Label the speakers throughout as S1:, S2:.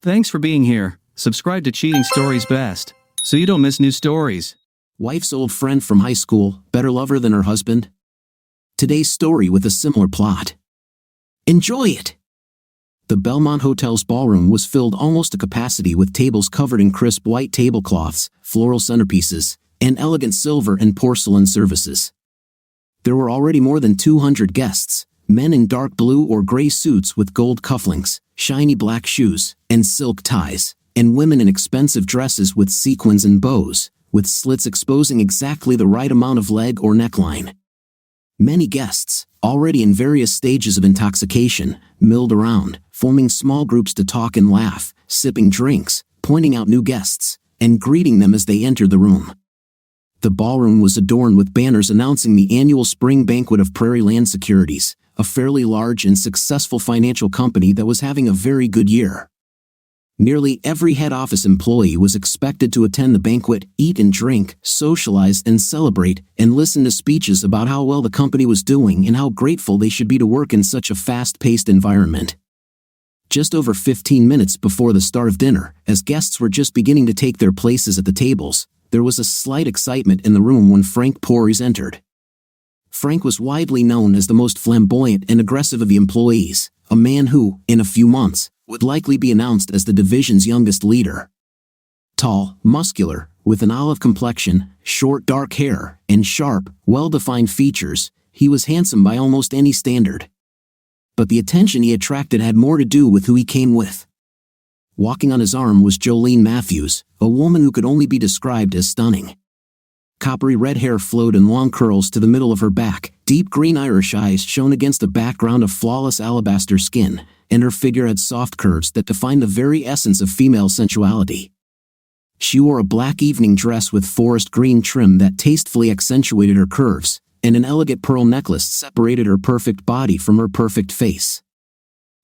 S1: Thanks for being here. Subscribe to Cheating Stories Best, so you don't miss new stories.
S2: Wife's old friend from high school, better lover than her husband? Today's story with a similar plot. Enjoy it! The Belmont Hotel's ballroom was filled almost to capacity with tables covered in crisp white tablecloths, floral centerpieces, and elegant silver and porcelain services. There were already more than 200 guests, men in dark blue or gray suits with gold cufflinks, shiny black shoes, and silk ties, and women in expensive dresses with sequins and bows, with slits exposing exactly the right amount of leg or neckline. Many guests, already in various stages of intoxication, milled around, forming small groups to talk and laugh, sipping drinks, pointing out new guests, and greeting them as they entered the room. The ballroom was adorned with banners announcing the annual spring banquet of Prairie Land Securities, a fairly large and successful financial company that was having a very good year. Nearly every head office employee was expected to attend the banquet, eat and drink, socialize and celebrate, and listen to speeches about how well the company was doing and how grateful they should be to work in such a fast-paced environment. Just over 15 minutes before the start of dinner, as guests were just beginning to take their places at the tables, there was a slight excitement in the room when Frank Porres entered. Frank was widely known as the most flamboyant and aggressive of the employees, a man who, in a few months, would likely be announced as the division's youngest leader. Tall, muscular, with an olive complexion, short dark hair, and sharp, well-defined features, he was handsome by almost any standard. But the attention he attracted had more to do with who he came with. Walking on his arm was Jolene Matthews, a woman who could only be described as stunning. Coppery red hair flowed in long curls to the middle of her back, deep green Irish eyes shone against a background of flawless alabaster skin, and her figure had soft curves that defined the very essence of female sensuality. She wore a black evening dress with forest green trim that tastefully accentuated her curves, and an elegant pearl necklace separated her perfect body from her perfect face.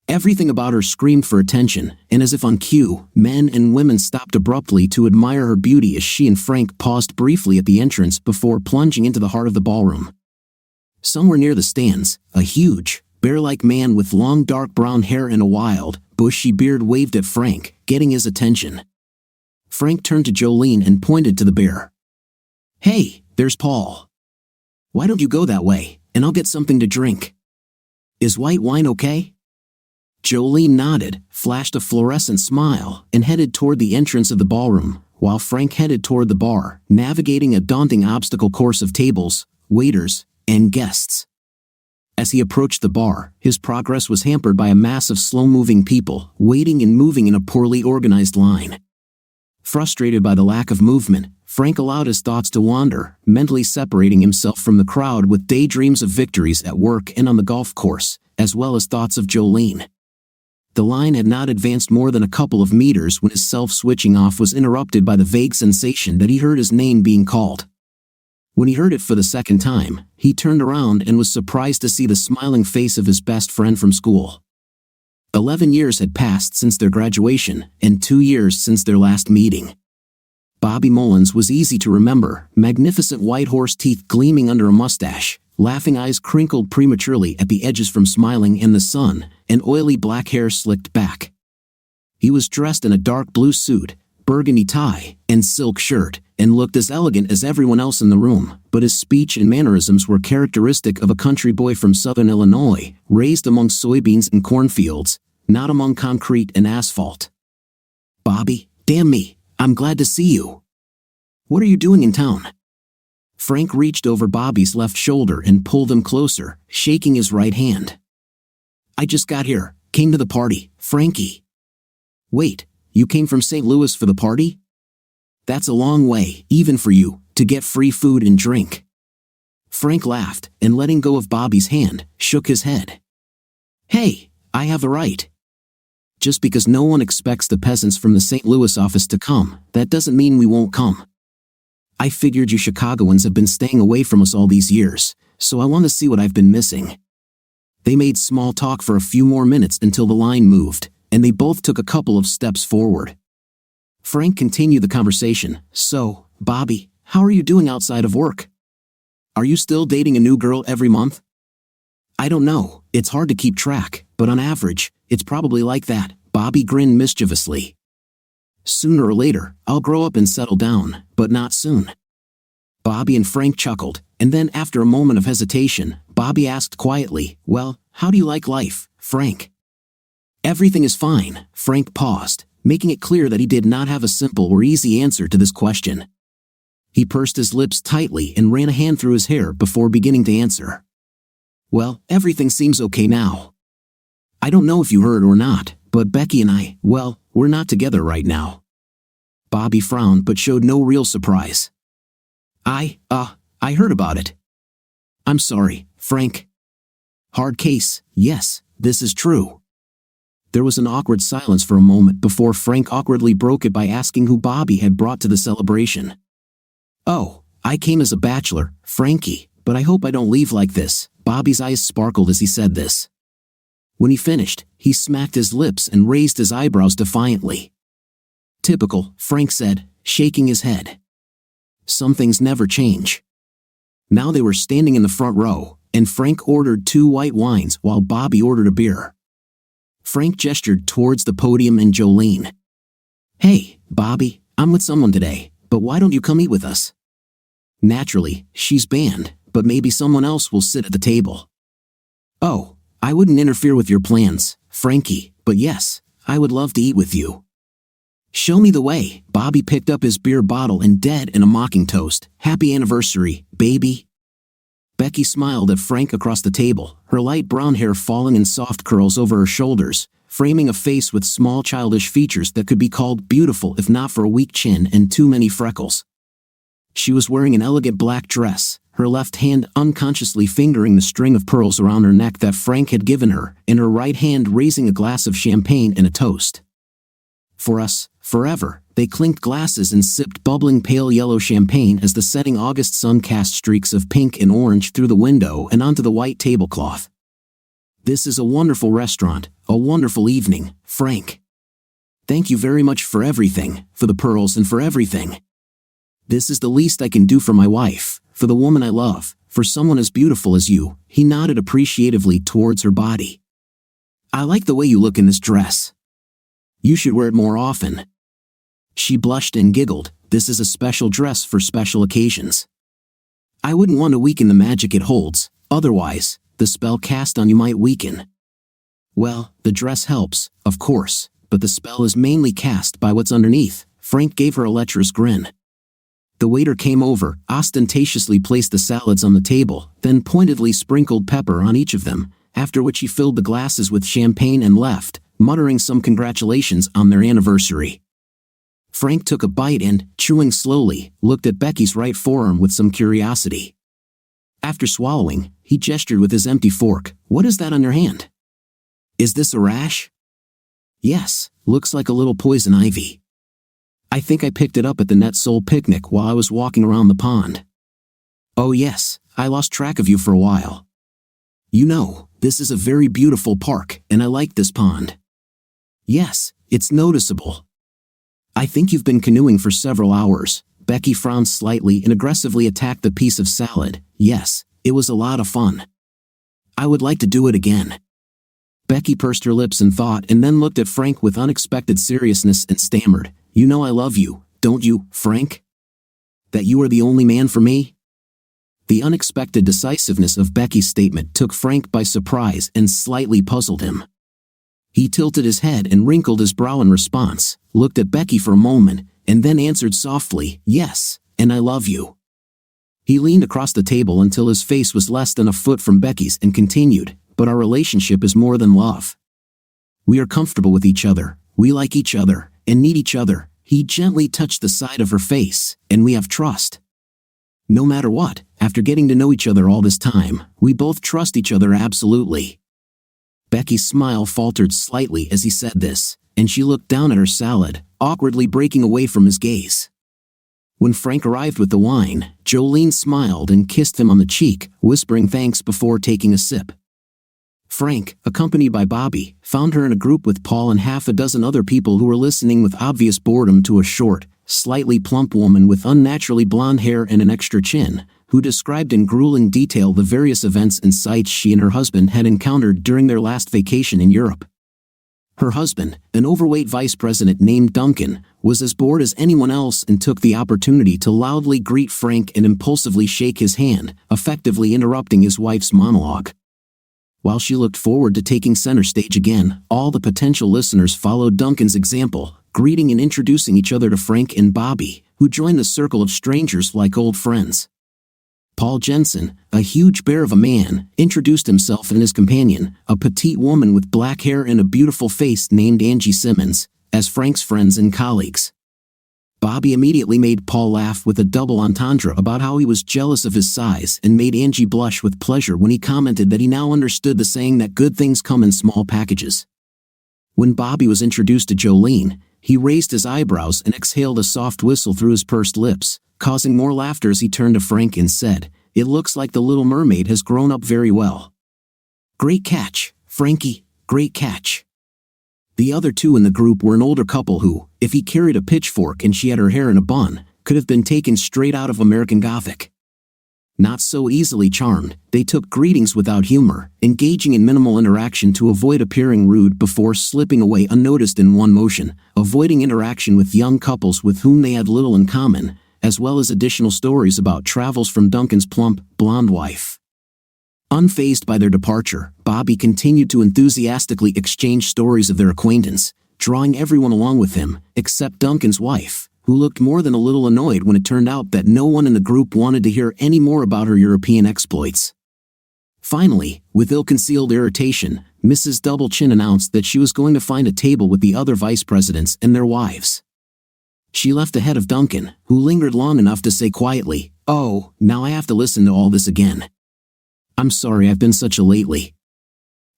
S2: Everything about her screamed for attention, and as if on cue, men and women stopped abruptly to admire her beauty as she and Frank paused briefly at the entrance before plunging into the heart of the ballroom. Somewhere near the stands, a huge, bear-like man with long dark brown hair and a wild, bushy beard waved at Frank, getting his attention. Frank turned to Jolene and pointed to the bear. "Hey, there's Paul. Why don't you go that way, and I'll get something to drink. Is white wine okay?" Jolene nodded, flashed a fluorescent smile, and headed toward the entrance of the ballroom, while Frank headed toward the bar, navigating a daunting obstacle course of tables, waiters, and guests. As he approached the bar, his progress was hampered by a mass of slow-moving people, waiting and moving in a poorly organized line. Frustrated by the lack of movement, Frank allowed his thoughts to wander, mentally separating himself from the crowd with daydreams of victories at work and on the golf course, as well as thoughts of Jolene. The line had not advanced more than a couple of meters when his self-switching off was interrupted by the vague sensation that he heard his name being called. When he heard it for the second time, he turned around and was surprised to see the smiling face of his best friend from school. 11 years had passed since their graduation, and 2 years since their last meeting. Bobby Mullins was easy to remember, magnificent white horse teeth gleaming under a mustache, laughing eyes crinkled prematurely at the edges from smiling in the sun, and oily black hair slicked back. He was dressed in a dark blue suit, burgundy tie, and silk shirt, and looked as elegant as everyone else in the room, but his speech and mannerisms were characteristic of a country boy from southern Illinois, raised among soybeans and cornfields, not among concrete and asphalt. "Bobby, damn me, I'm glad to see you. What are you doing in town?" Frank reached over Bobby's left shoulder and pulled him closer, shaking his right hand. "I just got here, came to the party, Frankie." "Wait, you came from St. Louis for the party? That's a long way, even for you, to get free food and drink." Frank laughed, and letting go of Bobby's hand, shook his head. "Hey, I have the right. Just because no one expects the peasants from the St. Louis office to come, that doesn't mean we won't come. I figured you Chicagoans have been staying away from us all these years, so I want to see what I've been missing." They made small talk for a few more minutes until the line moved, and they both took a couple of steps forward. Frank continued the conversation. "So, Bobby, how are you doing outside of work? Are you still dating a new girl every month?" "I don't know, it's hard to keep track, but on average, it's probably like that," Bobby grinned mischievously. Sooner or later, I'll grow up and settle down, but not soon. Bobby and Frank chuckled, and then after a moment of hesitation, Bobby asked quietly, "Well, how do you like life, Frank?" "Everything is fine," Frank paused, making it clear that he did not have a simple or easy answer to this question. He pursed his lips tightly and ran a hand through his hair before beginning to answer. "Well, everything seems okay now. I don't know if you heard or not, but Becky and I, well, we're not together right now." Bobby frowned but showed no real surprise. I heard about it. I'm sorry, Frank." Hard case, yes, this is true. There was an awkward silence for a moment before Frank awkwardly broke it by asking who Bobby had brought to the celebration. "Oh, I came as a bachelor, Frankie, but I hope I don't leave like this." Bobby's eyes sparkled as he said this. When he finished, he smacked his lips and raised his eyebrows defiantly. "Typical," Frank said, shaking his head. "Some things never change." Now they were standing in the front row, and Frank ordered 2 white wines while Bobby ordered a beer. Frank gestured towards the podium and Jolene. "Hey, Bobby, I'm with someone today, but why don't you come eat with us?" "Naturally, she's banned, but maybe someone else will sit at the table." "Oh, I wouldn't interfere with your plans, Frankie, but yes, I would love to eat with you." "Show me the way." Bobby picked up his beer bottle and dead in a mocking toast. "Happy anniversary, baby." Becky smiled at Frank across the table, her light brown hair falling in soft curls over her shoulders, framing a face with small childish features that could be called beautiful if not for a weak chin and too many freckles. She was wearing an elegant black dress, her left hand unconsciously fingering the string of pearls around her neck that Frank had given her, and her right hand raising a glass of champagne and a toast. For us, forever, they clinked glasses and sipped bubbling pale yellow champagne as the setting August sun cast streaks of pink and orange through the window and onto the white tablecloth. "This is a wonderful restaurant, a wonderful evening, Frank. Thank you very much for everything, for the pearls and for everything. This is the least I can do for my wife, for the woman I love, for someone as beautiful as you." He nodded appreciatively towards her body. "I like the way you look in this dress. You should wear it more often." She blushed and giggled. "This is a special dress for special occasions. I wouldn't want to weaken the magic it holds, otherwise, the spell cast on you might weaken." "Well, the dress helps, of course, but the spell is mainly cast by what's underneath." Frank gave her a lecherous grin. The waiter came over, ostentatiously placed the salads on the table, then pointedly sprinkled pepper on each of them, after which he filled the glasses with champagne and left, muttering some congratulations on their anniversary. Frank took a bite and, chewing slowly, looked at Becky's right forearm with some curiosity. After swallowing, he gestured with his empty fork. "What is that on your hand? Is this a rash?" "Yes, looks like a little poison ivy. I think I picked it up at the Net Soul picnic while I was walking around the pond." "Oh yes, I lost track of you for a while. You know, this is a very beautiful park, and I like this pond." "Yes, it's noticeable. I think you've been canoeing for several hours." Becky frowned slightly and aggressively attacked the piece of salad. "Yes, it was a lot of fun. I would like to do it again." Becky pursed her lips in thought and then looked at Frank with unexpected seriousness and stammered, "You know I love you, don't you, Frank? That you are the only man for me?" The unexpected decisiveness of Becky's statement took Frank by surprise and slightly puzzled him. He tilted his head and wrinkled his brow in response, looked at Becky for a moment, and then answered softly, "Yes, and I love you." He leaned across the table until his face was less than a foot from Becky's and continued, "But our relationship is more than love. We are comfortable with each other, we like each other, and need each other." He gently touched the side of her face, "And we have trust. No matter what, after getting to know each other all this time, we both trust each other absolutely." Becky's smile faltered slightly as he said this, and she looked down at her salad, awkwardly breaking away from his gaze. When Frank arrived with the wine, Jolene smiled and kissed him on the cheek, whispering thanks before taking a sip. Frank, accompanied by Bobby, found her in a group with Paul and half a dozen other people who were listening with obvious boredom to a short, slightly plump woman with unnaturally blonde hair and an extra chin, who described in grueling detail the various events and sights she and her husband had encountered during their last vacation in Europe. Her husband, an overweight vice president named Duncan, was as bored as anyone else and took the opportunity to loudly greet Frank and impulsively shake his hand, effectively interrupting his wife's monologue. While she looked forward to taking center stage again, all the potential listeners followed Duncan's example, greeting and introducing each other to Frank and Bobby, who joined the circle of strangers like old friends. Paul Jensen, a huge bear of a man, introduced himself and his companion, a petite woman with black hair and a beautiful face named Angie Simmons, as Frank's friends and colleagues. Bobby immediately made Paul laugh with a double entendre about how he was jealous of his size and made Angie blush with pleasure when he commented that he now understood the saying that good things come in small packages. When Bobby was introduced to Jolene, he raised his eyebrows and exhaled a soft whistle through his pursed lips, causing more laughter as he turned to Frank and said, "It looks like the little mermaid has grown up very well." "Great catch, Frankie, great catch." The other two in the group were an older couple who, if he carried a pitchfork and she had her hair in a bun, could have been taken straight out of American Gothic. Not so easily charmed, they took greetings without humor, engaging in minimal interaction to avoid appearing rude before slipping away unnoticed in one motion, avoiding interaction with young couples with whom they had little in common, as well as additional stories about travels from Duncan's plump, blonde wife. Unfazed by their departure, Bobby continued to enthusiastically exchange stories of their acquaintance, drawing everyone along with him, except Duncan's wife, who looked more than a little annoyed when it turned out that no one in the group wanted to hear any more about her European exploits. Finally, with ill-concealed irritation, Mrs. Doublechin announced that she was going to find a table with the other vice presidents and their wives. She left ahead of Duncan, who lingered long enough to say quietly, "Oh, now I have to listen to all this again. I'm sorry I've been such a lately."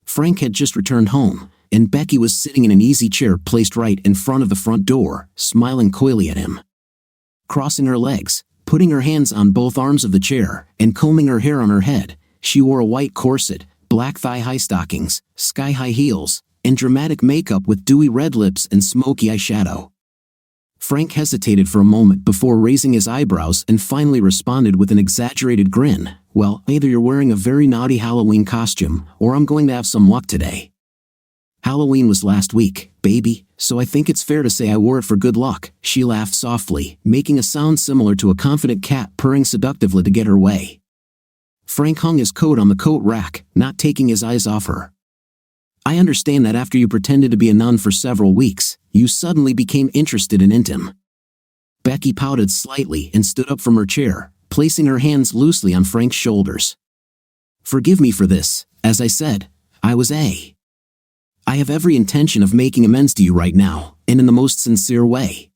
S2: Frank had just returned home, and Becky was sitting in an easy chair placed right in front of the front door, smiling coyly at him. Crossing her legs, putting her hands on both arms of the chair, and combing her hair on her head, she wore a white corset, black thigh-high stockings, sky-high heels, and dramatic makeup with dewy red lips and smoky eyeshadow. Frank hesitated for a moment before raising his eyebrows and finally responded with an exaggerated grin, "Well, either you're wearing a very naughty Halloween costume, or I'm going to have some luck today. Halloween was last week, baby, so I think it's fair to say I wore it for good luck." She laughed softly, making a sound similar to a confident cat purring seductively to get her way. Frank hung his coat on the coat rack, not taking his eyes off her. "I understand that after you pretended to be a nun for several weeks, you suddenly became interested in intim." Becky pouted slightly and stood up from her chair, placing her hands loosely on Frank's shoulders. "Forgive me for this. As I said, I have every intention of making amends to you right now, and in the most sincere way."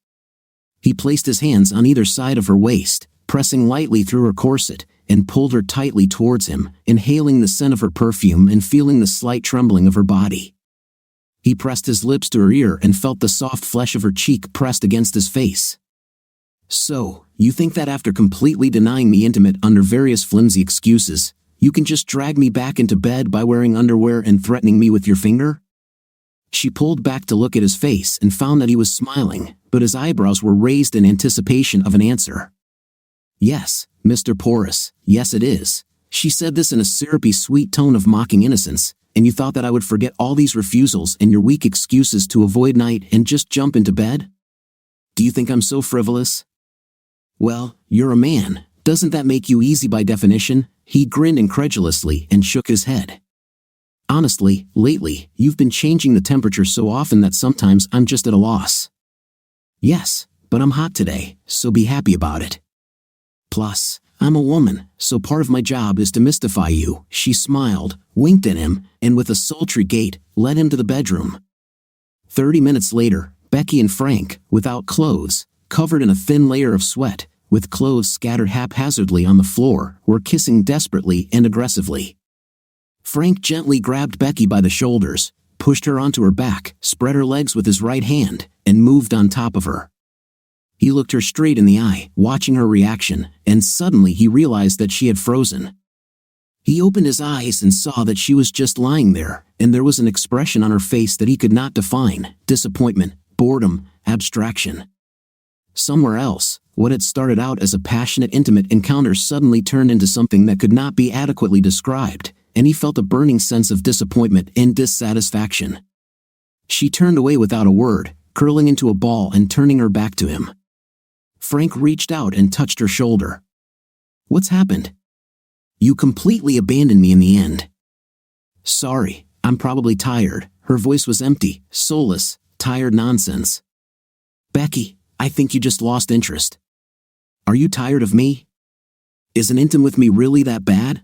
S2: He placed his hands on either side of her waist, pressing lightly through her corset, and pulled her tightly towards him, inhaling the scent of her perfume and feeling the slight trembling of her body. He pressed his lips to her ear and felt the soft flesh of her cheek pressed against his face. "So, you think that after completely denying me intimate under various flimsy excuses, you can just drag me back into bed by wearing underwear and threatening me with your finger?" She pulled back to look at his face and found that he was smiling, but his eyebrows were raised in anticipation of an answer. "Yes, Mr. Porus, yes it is." She said this in a syrupy sweet tone of mocking innocence, "And you thought that I would forget all these refusals and your weak excuses to avoid night and just jump into bed? Do you think I'm so frivolous?" "Well, you're a man, doesn't that make you easy by definition?" He grinned incredulously and shook his head. "Honestly, lately, you've been changing the temperature so often that sometimes I'm just at a loss." "Yes, but I'm hot today, so be happy about it. Plus, I'm a woman, so part of my job is to mystify you." She smiled, winked at him, and with a sultry gait, led him to the bedroom. 30 minutes later, Becky and Frank, without clothes, covered in a thin layer of sweat, with clothes scattered haphazardly on the floor, were kissing desperately and aggressively. Frank gently grabbed Becky by the shoulders, pushed her onto her back, spread her legs with his right hand, and moved on top of her. He looked her straight in the eye, watching her reaction, and suddenly he realized that she had frozen. He opened his eyes and saw that she was just lying there, and there was an expression on her face that he could not define: disappointment, boredom, abstraction. Somewhere else, what had started out as a passionate, intimate encounter suddenly turned into something that could not be adequately described, and he felt a burning sense of disappointment and dissatisfaction. She turned away without a word, curling into a ball and turning her back to him. Frank reached out and touched her shoulder. "What's happened? You completely abandoned me in the end." "Sorry, I'm probably tired." Her voice was empty, soulless, tired nonsense. "Becky, I think you just lost interest. Are you tired of me? Isn't intimate with me really that bad?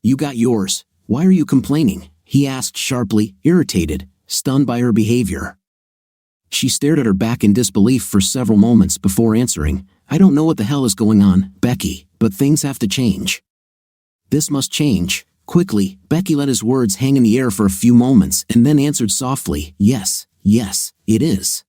S2: You got yours, why are you complaining?" he asked sharply, irritated, stunned by her behavior. She stared at her back in disbelief for several moments before answering, "I don't know what the hell is going on, Becky, but things have to change. This must change, quickly." Becky let his words hang in the air for a few moments and then answered softly, "Yes, it is."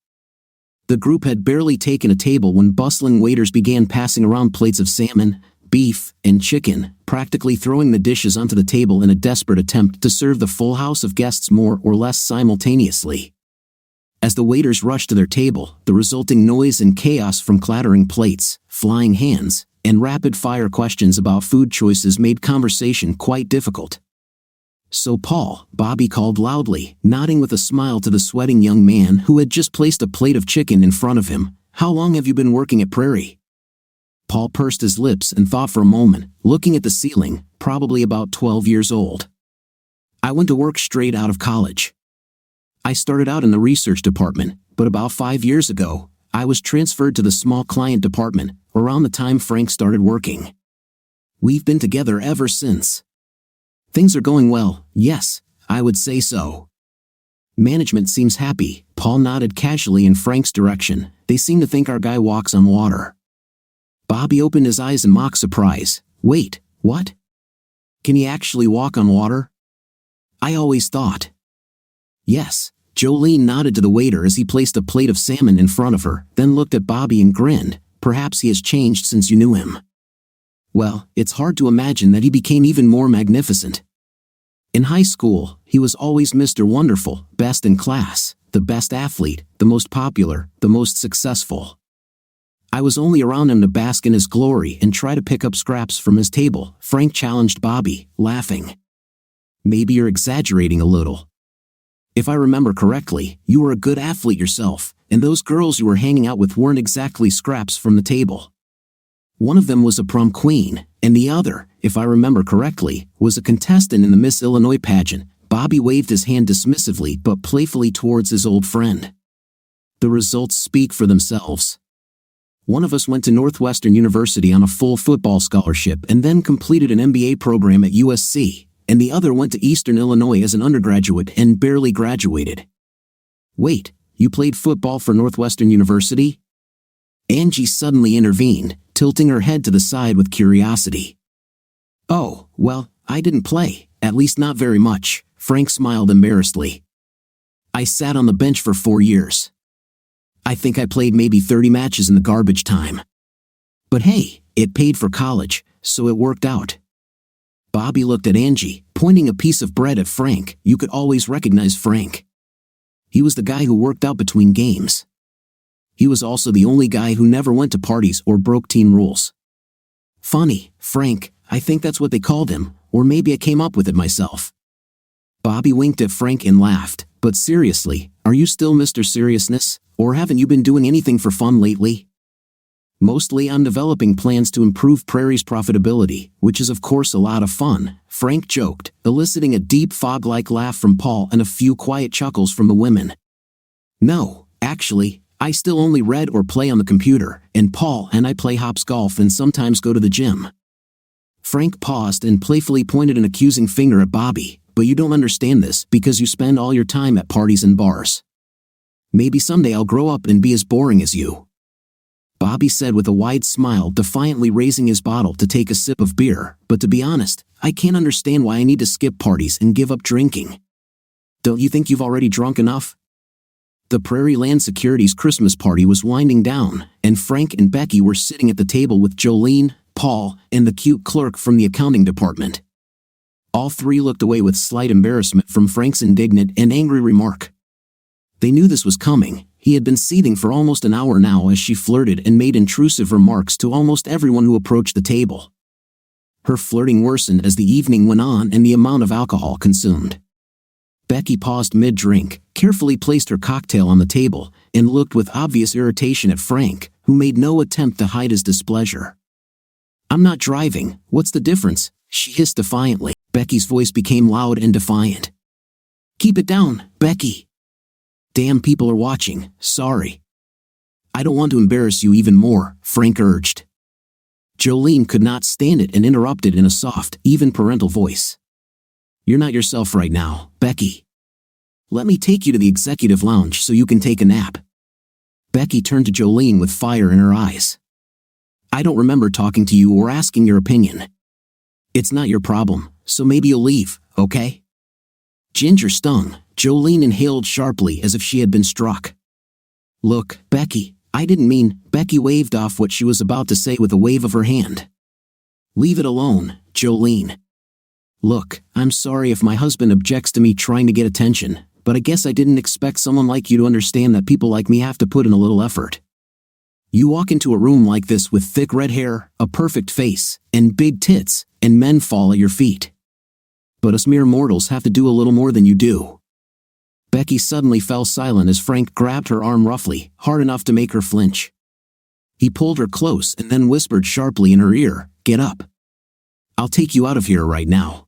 S2: The group had barely taken a table when bustling waiters began passing around plates of salmon, beef, and chicken, practically throwing the dishes onto the table in a desperate attempt to serve the full house of guests more or less simultaneously. As the waiters rushed to their table, the resulting noise and chaos from clattering plates, flying hands, and rapid-fire questions about food choices made conversation quite difficult. "So Paul," Bobby called loudly, nodding with a smile to the sweating young man who had just placed a plate of chicken in front of him, "how long have you been working at Prairie?" Paul pursed his lips and thought for a moment, looking at the ceiling, probably about 12 years old. "I went to work straight out of college. I started out in the research department, but about 5 years ago, I was transferred to the small client department, around the time Frank started working. We've been together ever since. Things are going well, yes, I would say so." "Management seems happy." Paul nodded casually in Frank's direction. "They seem to think our guy walks on water." Bobby opened his eyes in mock surprise. "Wait, what? Can he actually walk on water? I always thought." "Yes." Jolene nodded to the waiter as he placed a plate of salmon in front of her, then looked at Bobby and grinned. "Perhaps he has changed since you knew him." "Well, it's hard to imagine that he became even more magnificent. In high school, he was always Mr. Wonderful, best in class, the best athlete, the most popular, the most successful. I was only around him to bask in his glory and try to pick up scraps from his table," Frank challenged Bobby, laughing. "Maybe you're exaggerating a little. If I remember correctly, you were a good athlete yourself, and those girls you were hanging out with weren't exactly scraps from the table. One of them was a prom queen, and the other, if I remember correctly, was a contestant in the Miss Illinois pageant." Bobby waved his hand dismissively but playfully towards his old friend. "The results speak for themselves. One of us went to Northwestern University on a full football scholarship and then completed an MBA program at USC, and the other went to Eastern Illinois as an undergraduate and barely graduated." "Wait, you played football for Northwestern University?" Angie suddenly intervened, tilting her head to the side with curiosity. "Oh, well, I didn't play, at least not very much," Frank smiled embarrassedly. "I sat on the bench for 4 years. I think I played maybe 30 matches in the garbage time. But hey, it paid for college, so it worked out." Bobby looked at Angie, pointing a piece of bread at Frank. You could always recognize Frank. He was the guy who worked out between games. He was also the only guy who never went to parties or broke team rules. "Funny, Frank, I think that's what they called him, or maybe I came up with it myself." Bobby winked at Frank and laughed. "But seriously, are you still Mr. Seriousness, or haven't you been doing anything for fun lately?" "Mostly I'm developing plans to improve Prairie's profitability, which is of course a lot of fun," Frank joked, eliciting a deep fog-like laugh from Paul and a few quiet chuckles from the women. "No, actually, I still only read or play on the computer, and Paul and I play hops golf and sometimes go to the gym." Frank paused and playfully pointed an accusing finger at Bobby. "But you don't understand this because you spend all your time at parties and bars. Maybe someday I'll grow up and be as boring as you," Bobby said with a wide smile, defiantly raising his bottle to take a sip of beer. "But to be honest, I can't understand why I need to skip parties and give up drinking. Don't you think you've already drunk enough?" The Prairie Land Security's Christmas party was winding down, and Frank and Becky were sitting at the table with Jolene, Paul, and the cute clerk from the accounting department. All three looked away with slight embarrassment from Frank's indignant and angry remark. They knew this was coming. He had been seething for almost an hour now as she flirted and made intrusive remarks to almost everyone who approached the table. Her flirting worsened as the evening went on and the amount of alcohol consumed. Becky paused mid-drink, carefully placed her cocktail on the table, and looked with obvious irritation at Frank, who made no attempt to hide his displeasure. "I'm not driving, what's the difference?" she hissed defiantly. Becky's voice became loud and defiant. "Keep it down, Becky." "Damn, people are watching, sorry." "I don't want to embarrass you even more," Frank urged. Jolene could not stand it and interrupted in a soft, even parental voice. "You're not yourself right now, Becky. Let me take you to the executive lounge so you can take a nap." Becky turned to Jolene with fire in her eyes. "I don't remember talking to you or asking your opinion. It's not your problem, so maybe you'll leave, okay?" Ginger stung. Jolene inhaled sharply as if she had been struck. "Look, Becky, I didn't mean—" Becky waved off what she was about to say with a wave of her hand. "Leave it alone, Jolene. Look, I'm sorry if my husband objects to me trying to get attention, but I guess I didn't expect someone like you to understand that people like me have to put in a little effort. You walk into a room like this with thick red hair, a perfect face, and big tits, and men fall at your feet. But us mere mortals have to do a little more than you do." Becky suddenly fell silent as Frank grabbed her arm roughly, hard enough to make her flinch. He pulled her close and then whispered sharply in her ear, "Get up. I'll take you out of here right now."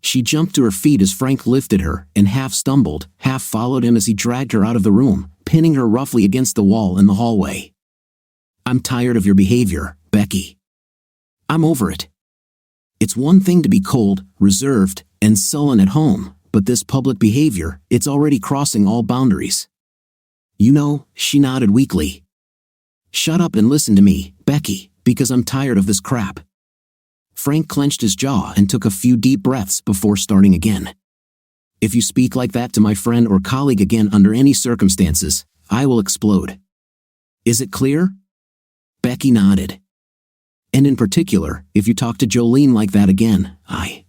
S2: She jumped to her feet as Frank lifted her and half stumbled, half followed him as he dragged her out of the room, pinning her roughly against the wall in the hallway. "I'm tired of your behavior, Becky. I'm over it. It's one thing to be cold, reserved, and sullen at home, but this public behavior, it's already crossing all boundaries. You know," she nodded weakly. "Shut up and listen to me, Becky, because I'm tired of this crap." Frank clenched his jaw and took a few deep breaths before starting again. "If you speak like that to my friend or colleague again under any circumstances, I will explode. Is it clear?" Becky nodded. "And in particular, if you talk to Jolene like that again,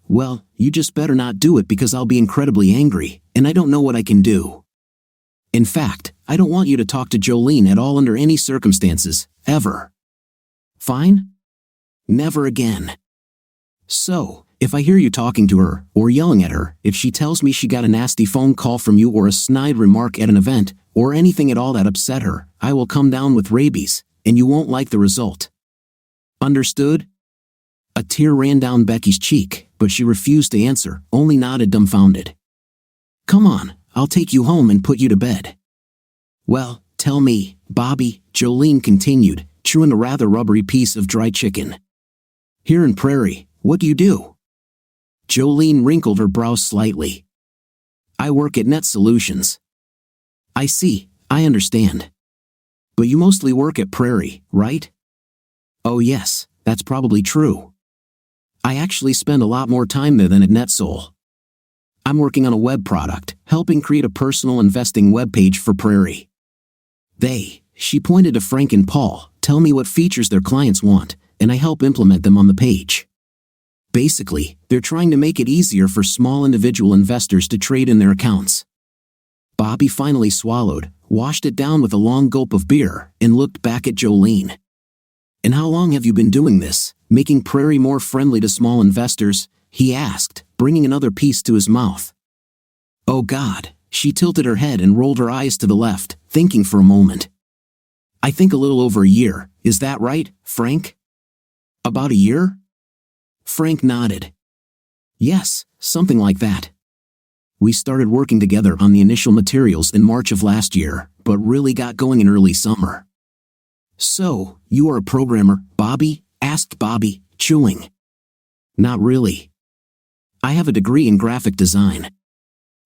S2: well, you just better not do it because I'll be incredibly angry, and I don't know what I can do. In fact, I don't want you to talk to Jolene at all under any circumstances, ever. Fine? Never again. So, if I hear you talking to her, or yelling at her, if she tells me she got a nasty phone call from you or a snide remark at an event, or anything at all that upset her, I will come down with rabies, and you won't like the result. Understood?" A tear ran down Becky's cheek, but she refused to answer, only nodded dumbfounded. "Come on, I'll take you home and put you to bed." "Well, tell me, Bobby," Jolene continued, chewing a rather rubbery piece of dry chicken. "Here in Prairie, what do you do?" Jolene wrinkled her brows slightly. "I work at Net Solutions." "I see, I understand. But you mostly work at Prairie, right?" "Oh yes, that's probably true. I actually spend a lot more time there than at NetSol. I'm working on a web product, helping create a personal investing webpage for Prairie. They," she pointed to Frank and Paul, "tell me what features their clients want, and I help implement them on the page. Basically, they're trying to make it easier for small individual investors to trade in their accounts." Bobby finally swallowed, washed it down with a long gulp of beer, and looked back at Jolene. "And how long have you been doing this, making Prairie more friendly to small investors?" he asked, bringing another piece to his mouth. "Oh God," she tilted her head and rolled her eyes to the left, thinking for a moment. "I think a little over a year, is that right, Frank?" "About a year?" Frank nodded. "Yes, something like that. We started working together on the initial materials in March of last year, but really got going in early summer." "So, you are a programmer, Bobby?" asked Bobby, chewing. "Not really. I have a degree in graphic design.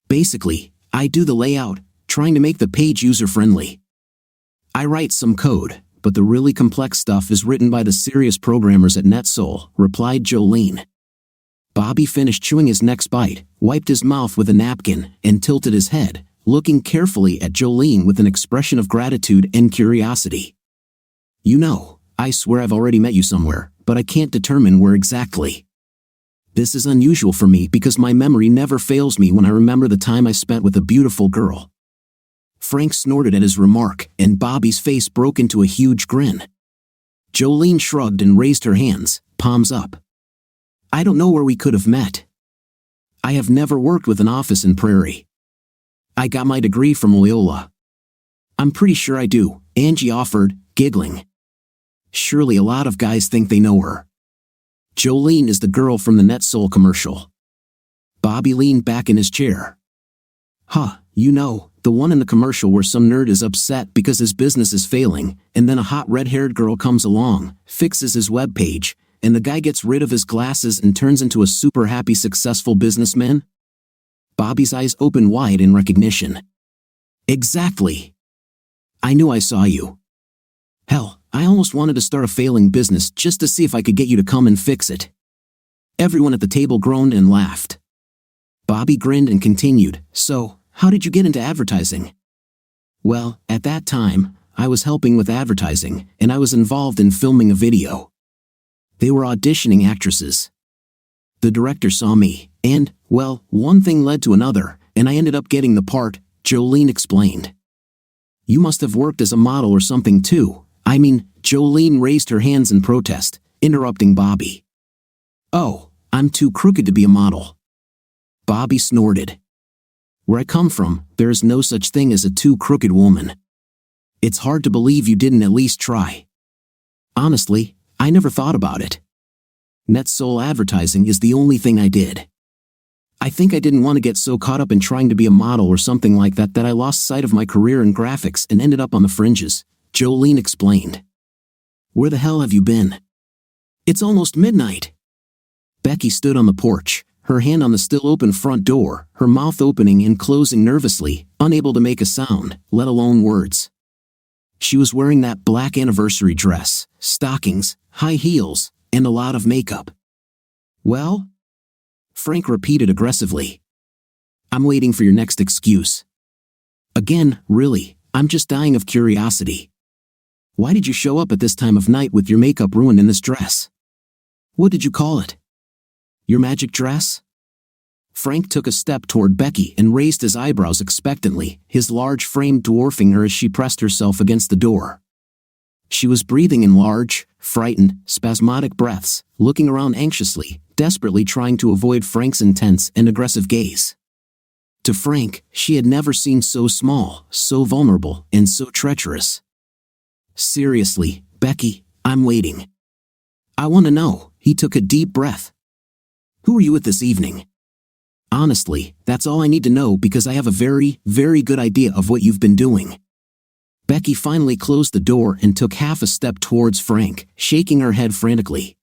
S2: Basically, I do the layout, trying to make the page user-friendly. I write some code, but the really complex stuff is written by the serious programmers at NetSol," replied Jolene. Bobby finished chewing his next bite, wiped his mouth with a napkin, and tilted his head, looking carefully at Jolene with an expression of gratitude and curiosity. "You know, I swear I've already met you somewhere, but I can't determine where exactly. This is unusual for me because my memory never fails me when I remember the time I spent with a beautiful girl." Frank snorted at his remark, and Bobby's face broke into a huge grin. Jolene shrugged and raised her hands, palms up. "I don't know where we could have met. I have never worked with an office in Prairie. I got my degree from Loyola. I'm pretty sure I do, Angie offered, giggling. Surely a lot of guys think they know her. Jolene is the girl from the NetSol commercial. Bobby leaned back in his chair. Huh, the one in the commercial where some nerd is upset because his business is failing, and then a hot red-haired girl comes along, fixes his webpage, and the guy gets rid of his glasses and turns into a super happy successful businessman? Bobby's eyes opened wide in recognition. Exactly. I knew I saw you. Hell, I almost wanted to start a failing business just to see if I could get you to come and fix it. Everyone at the table groaned and laughed. Bobby grinned and continued, So, how did you get into advertising? Well, at that time, I was helping with advertising, and I was involved in filming a video. They were auditioning actresses. The director saw me, and, well, one thing led to another, and I ended up getting the part, Jolene explained. You must have worked as a model or something too. Jolene raised her hands in protest, interrupting Bobby. Oh, I'm too crooked to be a model. Bobby snorted. Where I come from, there is no such thing as a too crooked woman. It's hard to believe you didn't at least try. Honestly, I never thought about it. NetSol advertising is the only thing I did. I think I didn't want to get so caught up in trying to be a model or something like that I lost sight of my career in graphics and ended up on the fringes, Jolene explained. Where the hell have you been? It's almost midnight. Becky stood on the porch, her hand on the still open front door, her mouth opening and closing nervously, unable to make a sound, let alone words. She was wearing that black anniversary dress, stockings, high heels, and a lot of makeup. Well? Frank repeated aggressively. I'm waiting for your next excuse. Again, really, I'm just dying of curiosity. Why did you show up at this time of night with your makeup ruined in this dress? What did you call it? Your magic dress? Frank took a step toward Becky and raised his eyebrows expectantly, his large frame dwarfing her as she pressed herself against the door. She was breathing in large, frightened, spasmodic breaths, looking around anxiously, desperately trying to avoid Frank's intense and aggressive gaze. To Frank, she had never seemed so small, so vulnerable, and so treacherous. Seriously, Becky, I'm waiting. I want to know. He took a deep breath. Who are you with this evening? Honestly, that's all I need to know because I have a very, very good idea of what you've been doing. Becky finally closed the door and took half a step towards Frank, shaking her head frantically.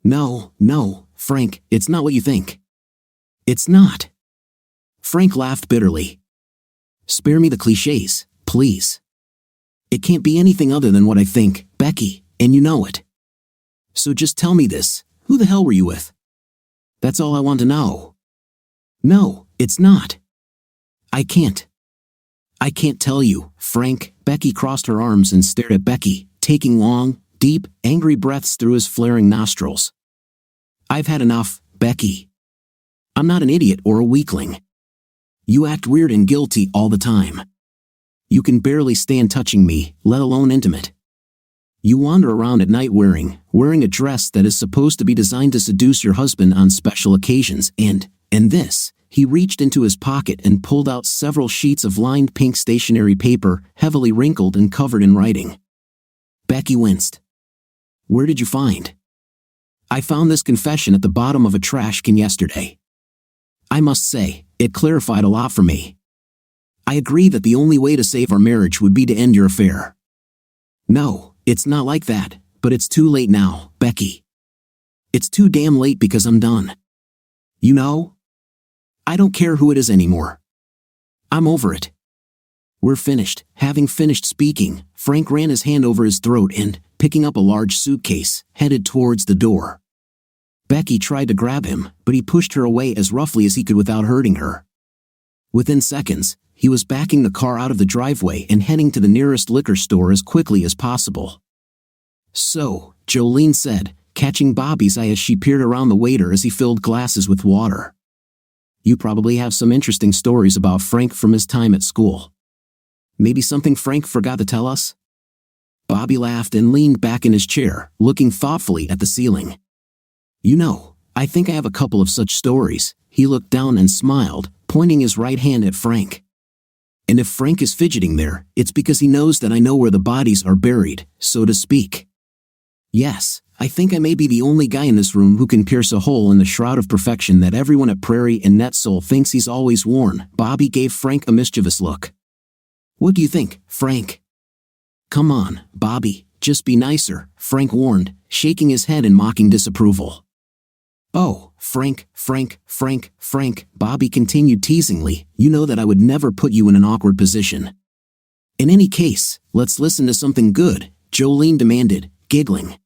S2: No, Frank, it's not what you think. It's not. Frank laughed bitterly. Spare me the cliches, please. It can't be anything other than what I think, Becky, and you know it. So just tell me this, who the hell were you with? That's all I want to know. No, it's not. I can't tell you, Frank. Becky crossed her arms and stared at Becky, taking long, deep, angry breaths through his flaring nostrils. I've had enough, Becky. I'm not an idiot or a weakling. You act weird and guilty all the time. You can barely stand touching me, let alone intimate. You wander around at night wearing a dress that is supposed to be designed to seduce your husband on special occasions and this. He reached into his pocket and pulled out several sheets of lined pink stationery paper, heavily wrinkled and covered in writing. Becky winced. Where did you find? I found this confession at the bottom of a trash can yesterday. I must say, it clarified a lot for me. I agree that the only way to save our marriage would be to end your affair. No, it's not like that, but it's too late now, Becky. It's too damn late because I'm done. You know? I don't care who it is anymore. I'm over it. We're finished. Having finished speaking, Frank ran his hand over his throat and, picking up a large suitcase, headed towards the door. Becky tried to grab him, but he pushed her away as roughly as he could without hurting her. Within seconds, he was backing the car out of the driveway and heading to the nearest liquor store as quickly as possible. So, Jolene said, catching Bobby's eye as she peered around the waiter as he filled glasses with water. You probably have some interesting stories about Frank from his time at school. Maybe something Frank forgot to tell us? Bobby laughed and leaned back in his chair, looking thoughtfully at the ceiling. You know, I think I have a couple of such stories, he looked down and smiled, pointing his right hand at Frank. And if Frank is fidgeting there, it's because he knows that I know where the bodies are buried, so to speak. Yes, I think I may be the only guy in this room who can pierce a hole in the shroud of perfection that everyone at Prairie and Netsoul thinks he's always worn. Bobby gave Frank a mischievous look. What do you think, Frank? Come on, Bobby, just be nicer, Frank warned, shaking his head in mocking disapproval. Oh, Frank, Bobby continued teasingly, you know that I would never put you in an awkward position. In any case, let's listen to something good, Jolene demanded, giggling.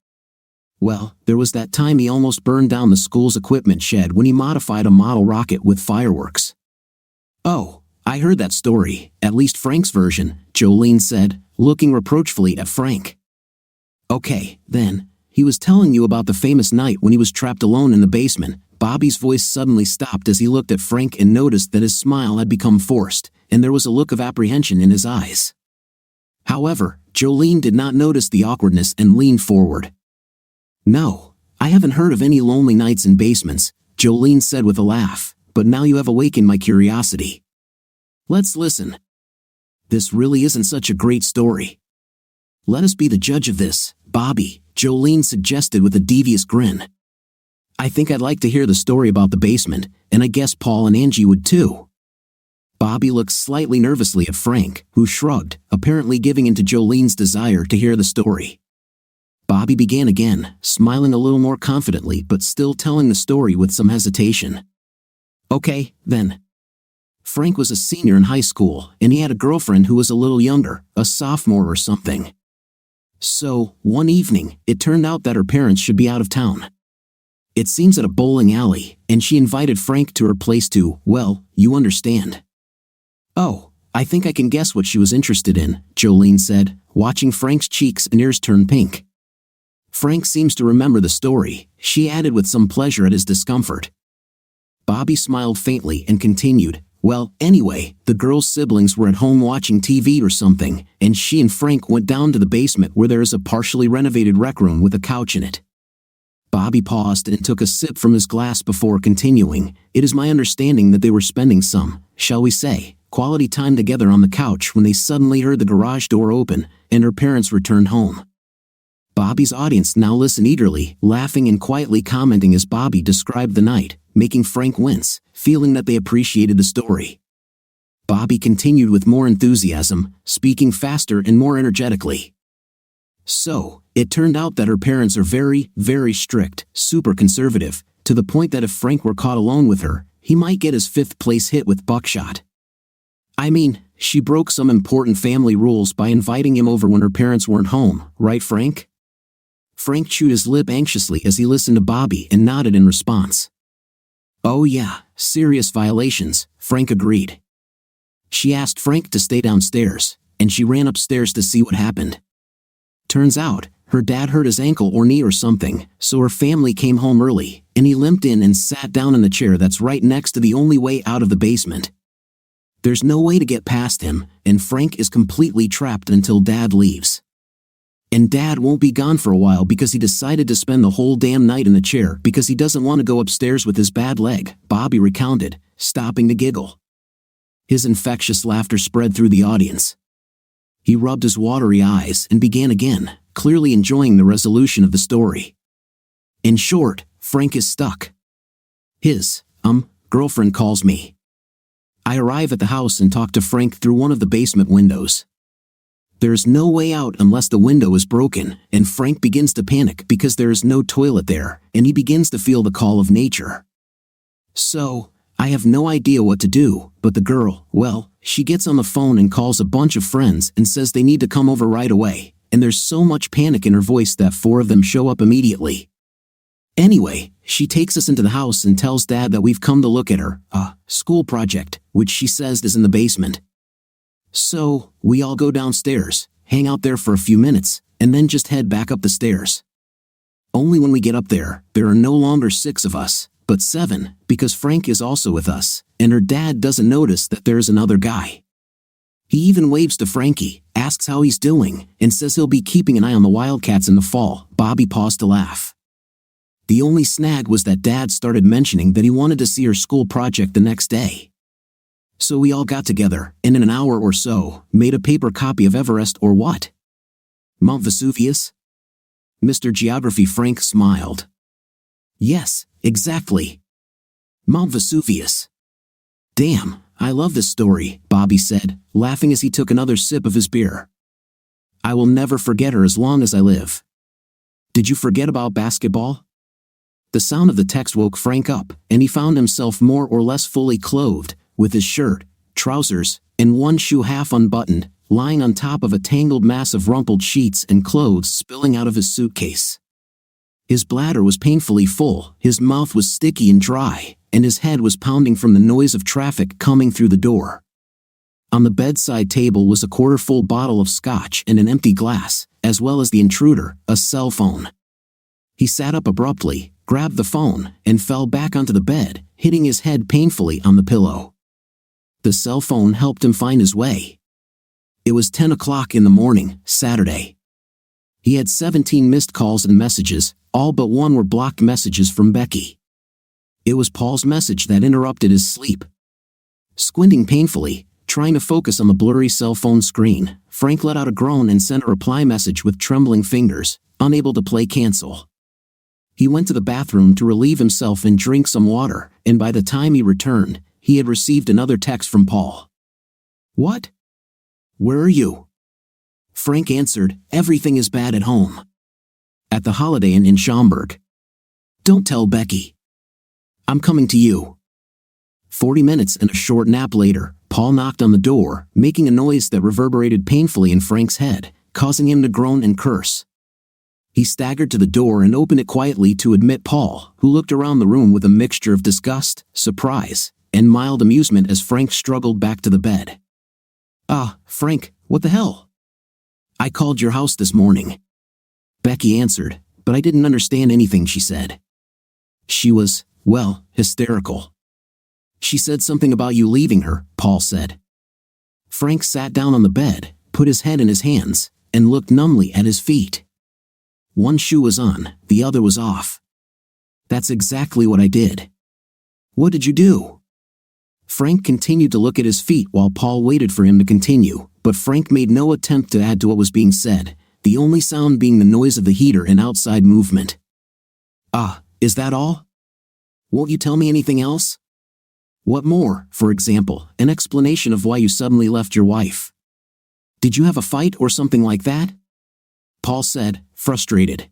S2: Well, there was that time he almost burned down the school's equipment shed when he modified a model rocket with fireworks. Oh, I heard that story, at least Frank's version, Jolene said, looking reproachfully at Frank. Okay, then, he was telling you about the famous night when he was trapped alone in the basement. Bobby's voice suddenly stopped as he looked at Frank and noticed that his smile had become forced, and there was a look of apprehension in his eyes. However, Jolene did not notice the awkwardness and leaned forward. No, I haven't heard of any lonely nights in basements, Jolene said with a laugh, but now you have awakened my curiosity. Let's listen. This really isn't such a great story. Let us be the judge of this, Bobby, Jolene suggested with a devious grin. I think I'd like to hear the story about the basement, and I guess Paul and Angie would too. Bobby looked slightly nervously at Frank, who shrugged, apparently giving in to Jolene's desire to hear the story. Bobby began again, smiling a little more confidently but still telling the story with some hesitation. Okay, then. Frank was a senior in high school, and he had a girlfriend who was a little younger, a sophomore or something. So, one evening, it turned out that her parents should be out of town. It seems at a bowling alley, and she invited Frank to her place to, well, you understand. Oh, I think I can guess what she was interested in, Jolene said, watching Frank's cheeks and ears turn pink. Frank seems to remember the story, she added with some pleasure at his discomfort. Bobby smiled faintly and continued, well, anyway, the girl's siblings were at home watching TV or something, and she and Frank went down to the basement where there is a partially renovated rec room with a couch in it. Bobby paused and took a sip from his glass before continuing, it is my understanding that they were spending some, shall we say, quality time together on the couch when they suddenly heard the garage door open, and her parents returned home. Bobby's audience now listened eagerly, laughing and quietly commenting as Bobby described the night, making Frank wince, feeling that they appreciated the story. Bobby continued with more enthusiasm, speaking faster and more energetically. So, it turned out that her parents are very, very strict, super conservative, to the point that if Frank were caught alone with her, he might get his 5th place hit with buckshot. I mean, she broke some important family rules by inviting him over when her parents weren't home, right, Frank? Frank chewed his lip anxiously as he listened to Bobby and nodded in response. Oh yeah, serious violations, Frank agreed. She asked Frank to stay downstairs, and she ran upstairs to see what happened. Turns out, her dad hurt his ankle or knee or something, so her family came home early, and he limped in and sat down in the chair that's right next to the only way out of the basement. There's no way to get past him, and Frank is completely trapped until Dad leaves. And Dad won't be gone for a while because he decided to spend the whole damn night in the chair because he doesn't want to go upstairs with his bad leg, Bobby recounted, stopping to giggle. His infectious laughter spread through the audience. He rubbed his watery eyes and began again, clearly enjoying the resolution of the story. In short, Frank is stuck. His, girlfriend calls me. I arrive at the house and talk to Frank through one of the basement windows. There's no way out unless the window is broken, and Frank begins to panic because there is no toilet there, and he begins to feel the call of nature. So, I have no idea what to do, but the girl, well, she gets on the phone and calls a bunch of friends and says they need to come over right away, and there's so much panic in her voice that 4 of them show up immediately. Anyway, she takes us into the house and tells Dad that we've come to look at her, school project, which she says is in the basement. So, we all go downstairs, hang out there for a few minutes, and then just head back up the stairs. Only when we get up there are no longer 6 of us, but 7, because Frank is also with us, and her dad doesn't notice that there's another guy. He even waves to Frankie, asks how he's doing, and says he'll be keeping an eye on the Wildcats in the fall. Bobby paused to laugh. The only snag was that Dad started mentioning that he wanted to see her school project the next day. So we all got together, and in an hour or so, made a paper copy of Everest or what? Mount Vesuvius? Mr. Geography Frank smiled. Yes, exactly. Mount Vesuvius. Damn, I love this story, Bobby said, laughing as he took another sip of his beer. I will never forget her as long as I live. Did you forget about basketball? The sound of the text woke Frank up, and he found himself more or less fully clothed, with his shirt, trousers, and one shoe half unbuttoned, lying on top of a tangled mass of rumpled sheets and clothes spilling out of his suitcase. His bladder was painfully full, his mouth was sticky and dry, and his head was pounding from the noise of traffic coming through the door. On the bedside table was a quarter-full bottle of scotch and an empty glass, as well as the intruder, a cell phone. He sat up abruptly, grabbed the phone, and fell back onto the bed, hitting his head painfully on the pillow. The cell phone helped him find his way. It was 10 o'clock in the morning, Saturday. He had 17 missed calls and messages, all but one were blocked messages from Becky. It was Paul's message that interrupted his sleep. Squinting painfully, trying to focus on the blurry cell phone screen, Frank let out a groan and sent a reply message with trembling fingers, unable to play cancel. He went to the bathroom to relieve himself and drink some water, and by the time he returned, he had received another text from Paul. What? Where are you? Frank answered, everything is bad at home. At the Holiday Inn in Schaumburg. Don't tell Becky. I'm coming to you. 40 minutes and a short nap later, Paul knocked on the door, making a noise that reverberated painfully in Frank's head, causing him to groan and curse. He staggered to the door and opened it quietly to admit Paul, who looked around the room with a mixture of disgust, surprise, and mild amusement as Frank struggled back to the bed. Frank, what the hell? I called your house this morning. Becky answered, but I didn't understand anything she said. She was, well, hysterical. She said something about you leaving her, Paul said. Frank sat down on the bed, put his head in his hands, and looked numbly at his feet. One shoe was on, the other was off. That's exactly what I did. What did you do? Frank continued to look at his feet while Paul waited for him to continue, but Frank made no attempt to add to what was being said, the only sound being the noise of the heater and outside movement. Is that all? Won't you tell me anything else? What more, for example, an explanation of why you suddenly left your wife? Did you have a fight or something like that? Paul said, frustrated.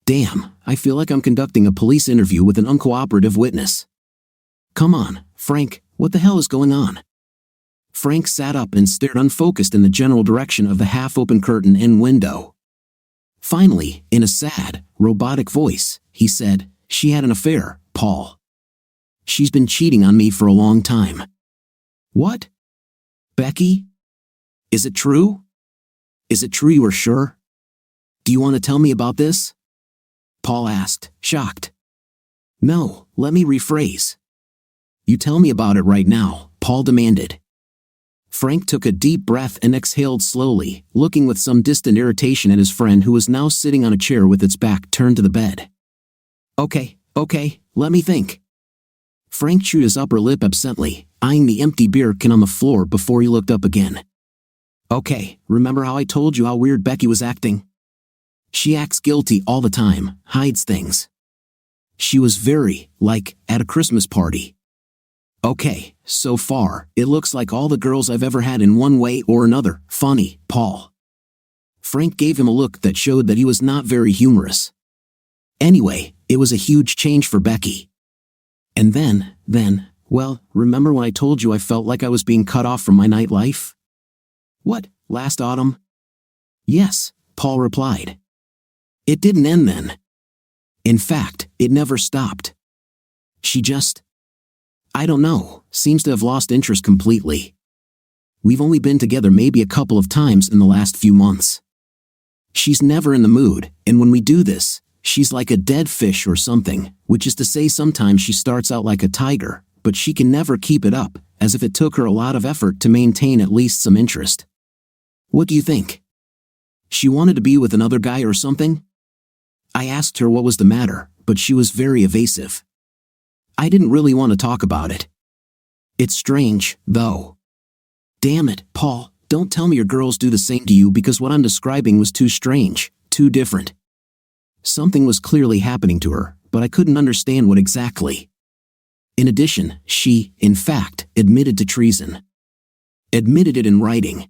S2: Damn, I feel like I'm conducting a police interview with an uncooperative witness. Come on, Frank, what the hell is going on? Frank sat up and stared unfocused in the general direction of the half-open curtain and window. Finally, in a sad, robotic voice, he said, she had an affair, Paul. She's been cheating on me for a long time. What? Becky? Is it true? Is it true you are sure? Do you want to tell me about this? Paul asked, shocked. No, let me rephrase. You tell me about it right now, Paul demanded. Frank took a deep breath and exhaled slowly, looking with some distant irritation at his friend who was now sitting on a chair with its back turned to the bed. Okay, let me think. Frank chewed his upper lip absently, eyeing the empty beer can on the floor before he looked up again. Okay, remember how I told you how weird Becky was acting? She acts guilty all the time, hides things. She was very, at a Christmas party. Okay, so far, it looks like all the girls I've ever had in one way or another, funny, Paul. Frank gave him a look that showed that he was not very humorous. Anyway, it was a huge change for Becky. And then, remember when I told you I felt like I was being cut off from my nightlife? What, last autumn? Yes, Paul replied. It didn't end then. In fact, it never stopped. She just, I don't know, seems to have lost interest completely. We've only been together maybe a couple of times in the last few months. She's never in the mood, and when we do this, she's like a dead fish or something, which is to say sometimes she starts out like a tiger, but she can never keep it up, as if it took her a lot of effort to maintain at least some interest. What do you think? She wanted to be with another guy or something? I asked her what was the matter, but she was very evasive. I didn't really want to talk about it. It's strange, though. Damn it, Paul, don't tell me your girls do the same to you, because what I'm describing was too strange, too different. Something was clearly happening to her, but I couldn't understand what exactly. In addition, she, in fact, admitted to treason. Admitted it in writing.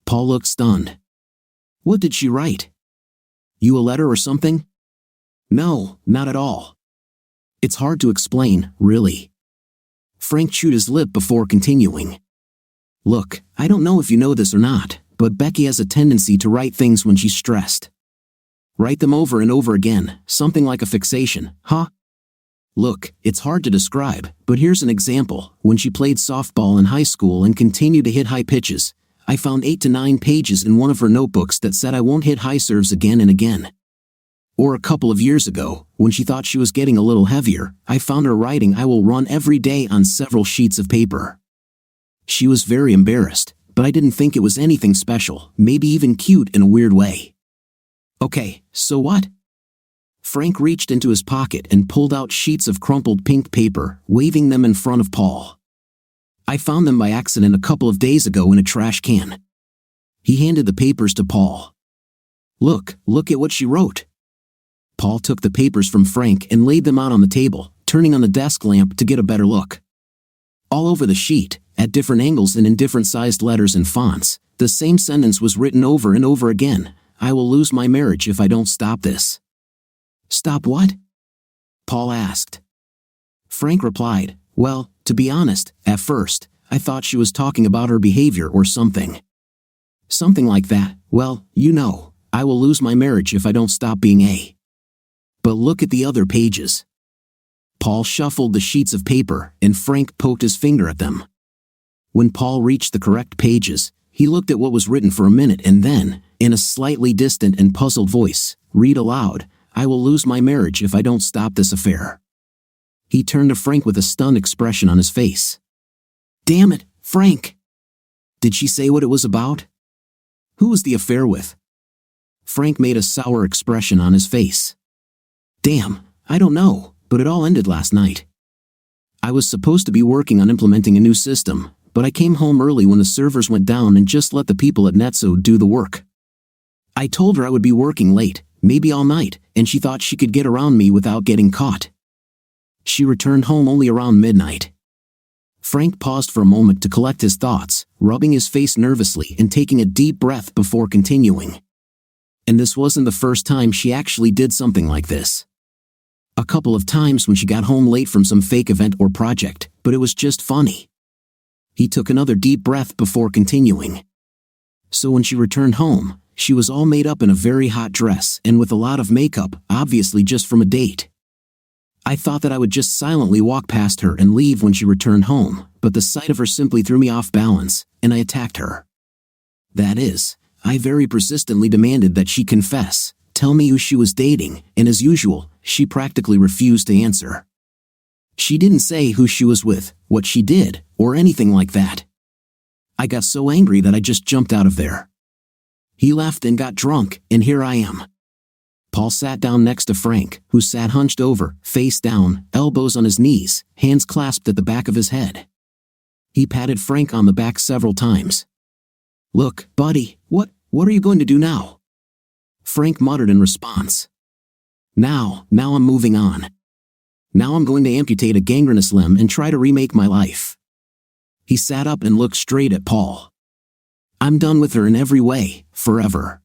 S2: Paul looked stunned. What did she write? You a letter or something? No, not at all. It's hard to explain, really. Frank chewed his lip before continuing. Look, I don't know if you know this or not, but Becky has a tendency to write things when she's stressed. Write them over and over again, something like a fixation, huh? Look, it's hard to describe, but here's an example. When she played softball in high school and continued to hit high pitches, I found 8 to 9 pages in one of her notebooks that said I won't hit high serves again and again. Or a couple of years ago, when she thought she was getting a little heavier, I found her writing I will run every day on several sheets of paper. She was very embarrassed, but I didn't think it was anything special, maybe even cute in a weird way. Okay, so what? Frank reached into his pocket and pulled out sheets of crumpled pink paper, waving them in front of Paul. I found them by accident a couple of days ago in a trash can. He handed the papers to Paul. Look at what she wrote. Paul took the papers from Frank and laid them out on the table, turning on the desk lamp to get a better look. All over the sheet, at different angles and in different sized letters and fonts, the same sentence was written over and over again. I will lose my marriage if I don't stop this. Stop what? Paul asked. Frank replied, well, to be honest, at first, I thought she was talking about her behavior or something. Something like that. Well, you know, I will lose my marriage if I don't stop being a. But look at the other pages. Paul shuffled the sheets of paper, and Frank poked his finger at them. When Paul reached the correct pages, he looked at what was written for a minute and then, in a slightly distant and puzzled voice, read aloud, I will lose my marriage if I don't stop this affair. He turned to Frank with a stunned expression on his face. Damn it, Frank! Did she say what it was about? Who was the affair with? Frank made a sour expression on his face. Damn, I don't know, but it all ended last night. I was supposed to be working on implementing a new system, but I came home early when the servers went down and just let the people at Netso do the work. I told her I would be working late, maybe all night, and she thought she could get around me without getting caught. She returned home only around midnight. Frank paused for a moment to collect his thoughts, rubbing his face nervously and taking a deep breath before continuing. And this wasn't the first time she actually did something like this. A couple of times when she got home late from some fake event or project, but it was just funny. He took another deep breath before continuing. So when she returned home, she was all made up in a very hot dress and with a lot of makeup, obviously just from a date. I thought that I would just silently walk past her and leave when she returned home, but the sight of her simply threw me off balance, and I attacked her. That is, I very persistently demanded that she confess, tell me who she was dating, and as usual, she practically refused to answer. She didn't say who she was with, what she did, or anything like that. I got so angry that I just jumped out of there. He left and got drunk, and here I am. Paul sat down next to Frank, who sat hunched over, face down, elbows on his knees, hands clasped at the back of his head. He patted Frank on the back several times. Look, buddy, what are you going to do now? Frank muttered in response. Now I'm moving on. Now I'm going to amputate a gangrenous limb and try to remake my life. He sat up and looked straight at Paul. I'm done with her in every way, forever.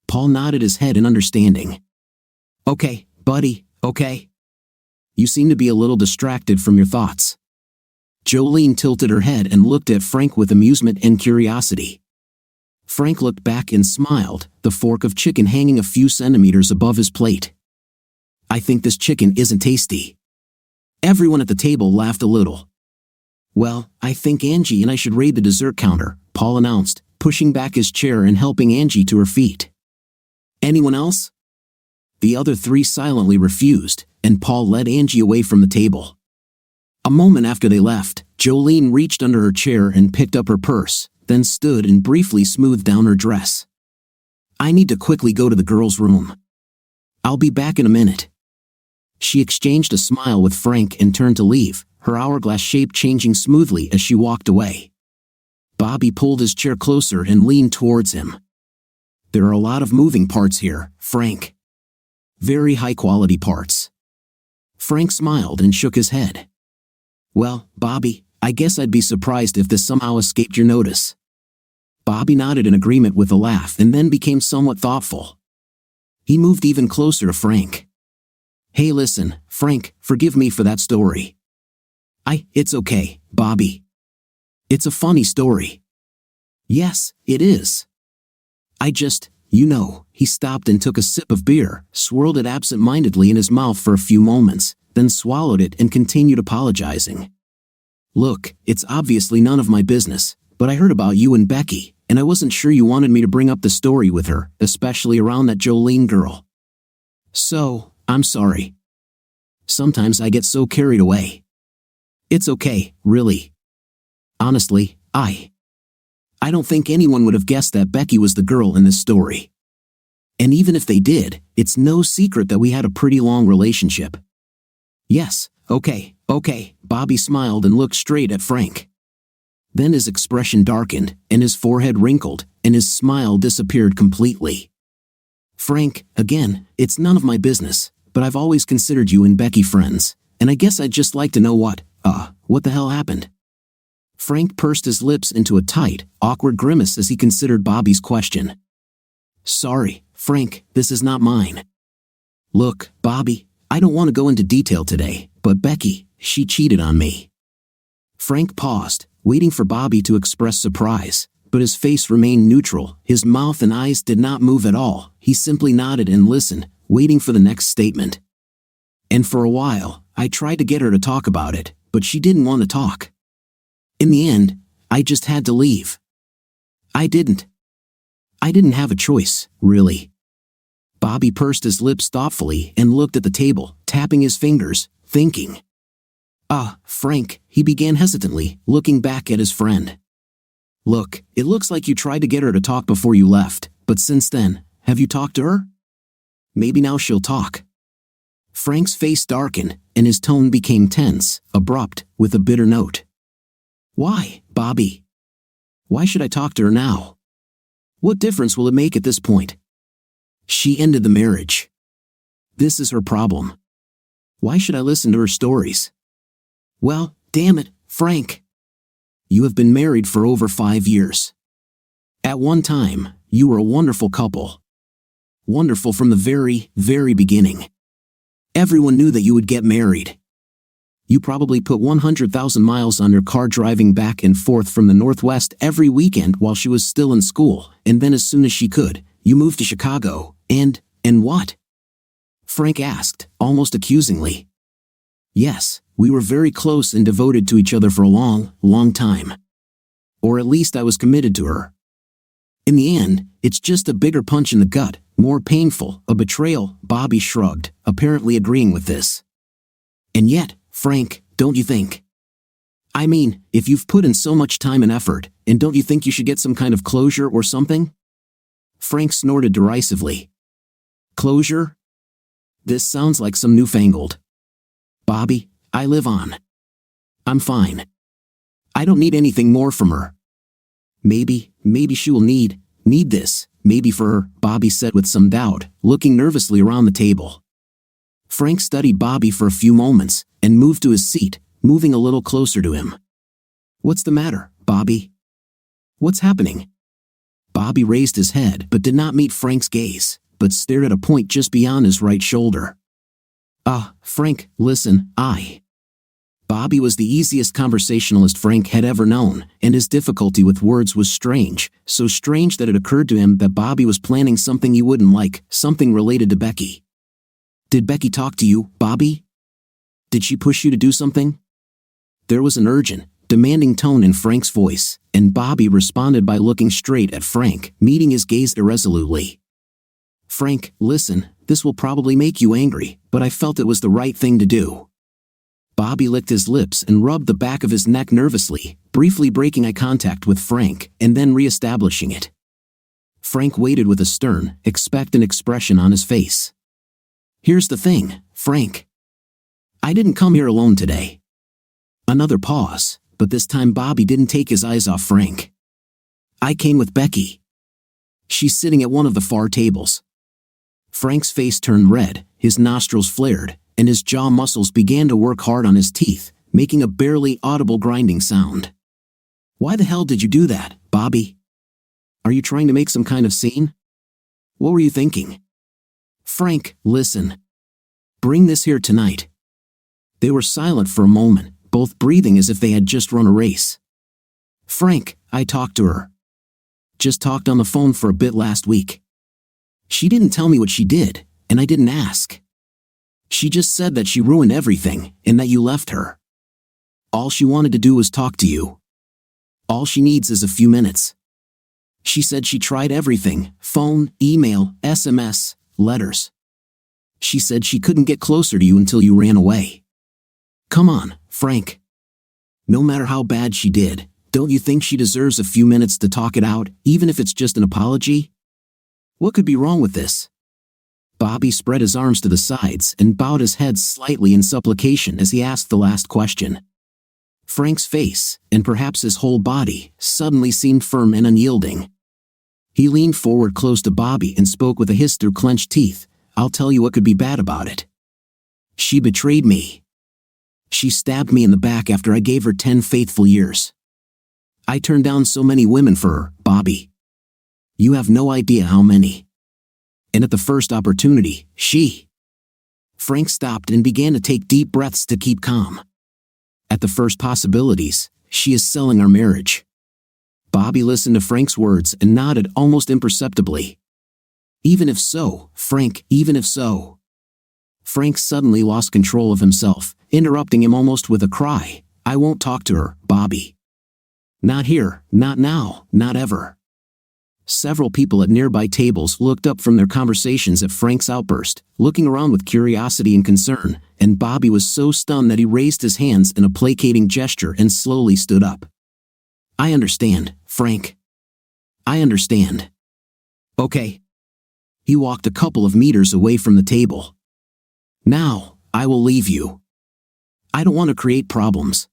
S2: Paul nodded his head in understanding. Okay, buddy, okay. You seem to be a little distracted from your thoughts. Jolene tilted her head and looked at Frank with amusement and curiosity. Frank looked back and smiled, the fork of chicken hanging a few centimeters above his plate. I think this chicken isn't tasty. Everyone at the table laughed a little. Well, I think Angie and I should raid the dessert counter, Paul announced, pushing back his chair and helping Angie to her feet. Anyone else? The other three silently refused, and Paul led Angie away from the table. A moment after they left, Jolene reached under her chair and picked up her purse, then stood and briefly smoothed down her dress. I need to quickly go to the girls' room. I'll be back in a minute. She exchanged a smile with Frank and turned to leave, her hourglass shape changing smoothly as she walked away. Bobby pulled his chair closer and leaned towards him. There are a lot of moving parts here, Frank. Very high-quality parts. Frank smiled and shook his head. Well, Bobby, I guess I'd be surprised if this somehow escaped your notice. Bobby nodded in agreement with a laugh and then became somewhat thoughtful. He moved even closer to Frank. Hey, listen, Frank, forgive me for that story. It's okay, Bobby. It's a funny story. Yes, it is. He stopped and took a sip of beer, swirled it absent-mindedly in his mouth for a few moments, then swallowed it and continued apologizing. Look, it's obviously none of my business, but I heard about you and Becky, and I wasn't sure you wanted me to bring up the story with her, especially around that Jolene girl. So, I'm sorry. Sometimes I get so carried away. It's okay, really. Honestly, I don't think anyone would have guessed that Becky was the girl in this story. And even if they did, it's no secret that we had a pretty long relationship. Yes, okay, Bobby smiled and looked straight at Frank. Then his expression darkened, and his forehead wrinkled, and his smile disappeared completely. Frank, again, it's none of my business, but I've always considered you and Becky friends, and I guess I'd just like to know what the hell happened? Frank pursed his lips into a tight, awkward grimace as he considered Bobby's question. Sorry, Frank, this is not mine. Look, Bobby, I don't want to go into detail today, but Becky, she cheated on me. Frank paused, waiting for Bobby to express surprise, but his face remained neutral, his mouth and eyes did not move at all, he simply nodded and listened, waiting for the next statement. And for a while, I tried to get her to talk about it, but she didn't want to talk. In the end, I just had to leave. I didn't have a choice, really. Bobby pursed his lips thoughtfully and looked at the table, tapping his fingers, thinking. Frank, he began hesitantly, looking back at his friend. Look, it looks like you tried to get her to talk before you left, but since then, have you talked to her? Maybe now she'll talk. Frank's face darkened, and his tone became tense, abrupt, with a bitter note. Why, Bobby? Why should I talk to her now? What difference will it make at this point? She ended the marriage. This is her problem. Why should I listen to her stories? Well, damn it, Frank. You have been married for over 5 years. At one time, you were a wonderful couple. Wonderful from the very, very beginning. Everyone knew that you would get married. You probably put 100,000 miles on your car driving back and forth from the Northwest every weekend while she was still in school, and then as soon as she could, you moved to Chicago, and what? Frank asked, almost accusingly. Yes, we were very close and devoted to each other for a long, long time. Or at least I was committed to her. In the end, it's just a bigger punch in the gut, more painful, a betrayal, Bobby shrugged, apparently agreeing with this. And yet, Frank, don't you think? I mean, if you've put in so much time and effort, and don't you think you should get some kind of closure or something? Frank snorted derisively. Closure? This sounds like some newfangled. Bobby, I live on. I'm fine. I don't need anything more from her. Maybe she will need this, maybe for her, Bobby said with some doubt, looking nervously around the table. Frank studied Bobby for a few moments, and moved to his seat, moving a little closer to him. What's the matter, Bobby? What's happening? Bobby raised his head but did not meet Frank's gaze, but stared at a point just beyond his right shoulder. Frank, listen, Bobby was the easiest conversationalist Frank had ever known, and his difficulty with words was strange, so strange that it occurred to him that Bobby was planning something he wouldn't like, something related to Becky. Did Becky talk to you, Bobby? Did she push you to do something? There was an urgent, demanding tone in Frank's voice, and Bobby responded by looking straight at Frank, meeting his gaze irresolutely. Frank, listen, this will probably make you angry, but I felt it was the right thing to do. Bobby licked his lips and rubbed the back of his neck nervously, briefly breaking eye contact with Frank, and then re-establishing it. Frank waited with a stern, expectant expression on his face. Here's the thing, Frank. I didn't come here alone today. Another pause, but this time Bobby didn't take his eyes off Frank. I came with Becky. She's sitting at one of the far tables. Frank's face turned red, his nostrils flared, and his jaw muscles began to work hard on his teeth, making a barely audible grinding sound. Why the hell did you do that, Bobby? Are you trying to make some kind of scene? What were you thinking? Frank, listen. Bring this here tonight. They were silent for a moment, both breathing as if they had just run a race. Frank, I talked to her. Just talked on the phone for a bit last week. She didn't tell me what she did, and I didn't ask. She just said that she ruined everything, and that you left her. All she wanted to do was talk to you. All she needs is a few minutes. She said she tried everything: phone, email, SMS, letters. She said she couldn't get closer to you until you ran away. Come on, Frank. No matter how bad she did, don't you think she deserves a few minutes to talk it out, even if it's just an apology? What could be wrong with this? Bobby spread his arms to the sides and bowed his head slightly in supplication as he asked the last question. Frank's face, and perhaps his whole body, suddenly seemed firm and unyielding. He leaned forward close to Bobby and spoke with a hiss through clenched teeth. I'll tell you what could be bad about it. She betrayed me. She stabbed me in the back after I gave her 10 faithful years. I turned down so many women for her, Bobby. You have no idea how many. And at the first opportunity, Frank stopped and began to take deep breaths to keep calm. At the first possibilities, she is selling our marriage. Bobby listened to Frank's words and nodded almost imperceptibly. Even if so, Frank, even if so. Frank suddenly lost control of himself, interrupting him almost with a cry. I won't talk to her, Bobby. Not here, not now, not ever. Several people at nearby tables looked up from their conversations at Frank's outburst, looking around with curiosity and concern, and Bobby was so stunned that he raised his hands in a placating gesture and slowly stood up. I understand, Frank. I understand. Okay. He walked a couple of meters away from the table. Now, I will leave you. I don't want to create problems.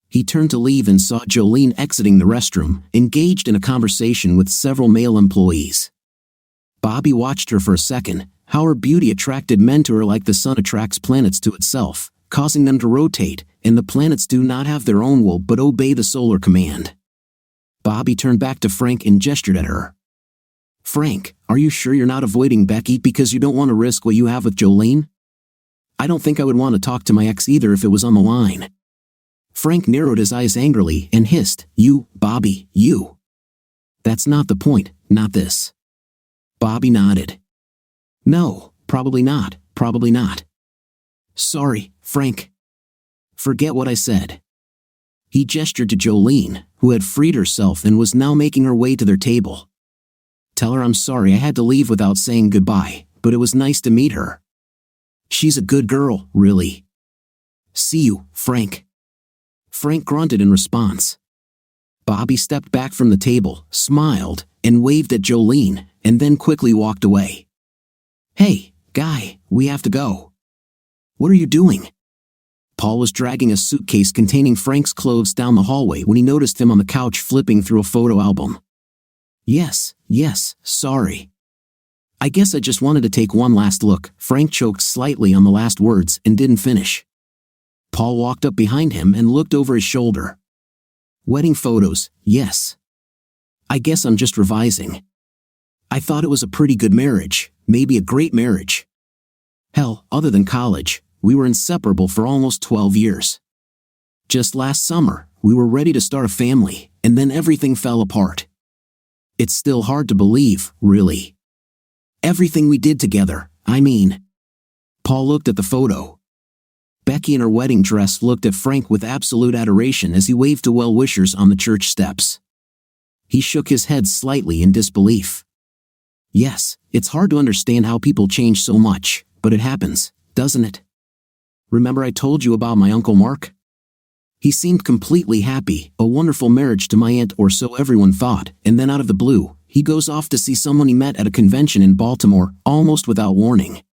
S2: He turned to leave and saw Jolene exiting the restroom, engaged in a conversation with several male employees. Bobby watched her for a second, how her beauty attracted men to her like the sun attracts planets to itself, causing them to rotate, and the planets do not have their own will but obey the solar command. Bobby turned back to Frank and gestured at her. Frank, are you sure you're not avoiding Becky because you don't want to risk what you have with Jolene? I don't think I would want to talk to my ex either if it was on the line. Frank narrowed his eyes angrily and hissed, You, Bobby, you. That's not the point, not this. Bobby nodded. No, probably not, probably not. Sorry, Frank. Forget what I said. He gestured to Jolene, who had freed herself and was now making her way to their table. Tell her I'm sorry I had to leave without saying goodbye, but it was nice to meet her. She's a good girl, really. See you, Frank. Frank grunted in response. Bobby stepped back from the table, smiled, and waved at Jolene, and then quickly walked away. Hey, guy, we have to go. What are you doing? Paul was dragging a suitcase containing Frank's clothes down the hallway when he noticed him on the couch flipping through a photo album. Yes, sorry. I guess I just wanted to take one last look. Frank choked slightly on the last words and didn't finish. Paul walked up behind him and looked over his shoulder. Wedding photos, yes. I guess I'm just revising. I thought it was a pretty good marriage, maybe a great marriage. Hell, other than college, we were inseparable for almost 12 years. Just last summer, we were ready to start a family, and then everything fell apart. It's still hard to believe, really. Everything we did together, I mean. Paul looked at the photo. Becky in her wedding dress looked at Frank with absolute adoration as he waved to well-wishers on the church steps. He shook his head slightly in disbelief. Yes, it's hard to understand how people change so much, but it happens, doesn't it? Remember I told you about my Uncle Mark? He seemed completely happy, a wonderful marriage to my aunt, or so everyone thought, and then out of the blue, he goes off to see someone he met at a convention in Baltimore, almost without warning.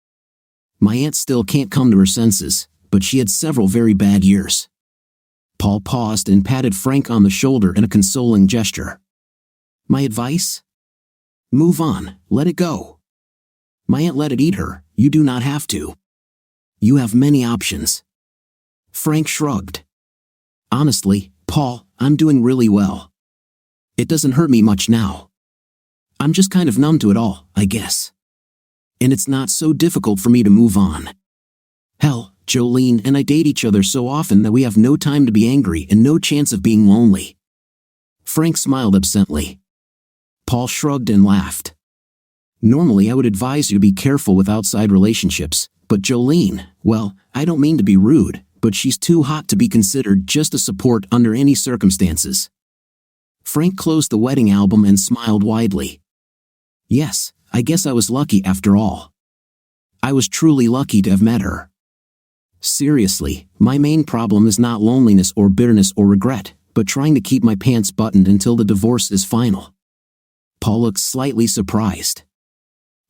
S2: My aunt still can't come to her senses, but but she had several very bad years. Paul paused and patted Frank on the shoulder in a consoling gesture. My advice? Move on, let it go. My aunt let it eat her, you do not have to. You have many options. Frank shrugged. Honestly, Paul, I'm doing really well. It doesn't hurt me much now. I'm just kind of numb to it all, I guess. And it's not so difficult for me to move on. Hell, Jolene and I date each other so often that we have no time to be angry and no chance of being lonely. Frank smiled absently. Paul shrugged and laughed. Normally I would advise you to be careful with outside relationships, but Jolene, well, I don't mean to be rude, but she's too hot to be considered just a support under any circumstances. Frank closed the wedding album and smiled widely. Yes, I guess I was lucky after all. I was truly lucky to have met her. Seriously, my main problem is not loneliness or bitterness or regret, but trying to keep my pants buttoned until the divorce is final. Paul looked slightly surprised.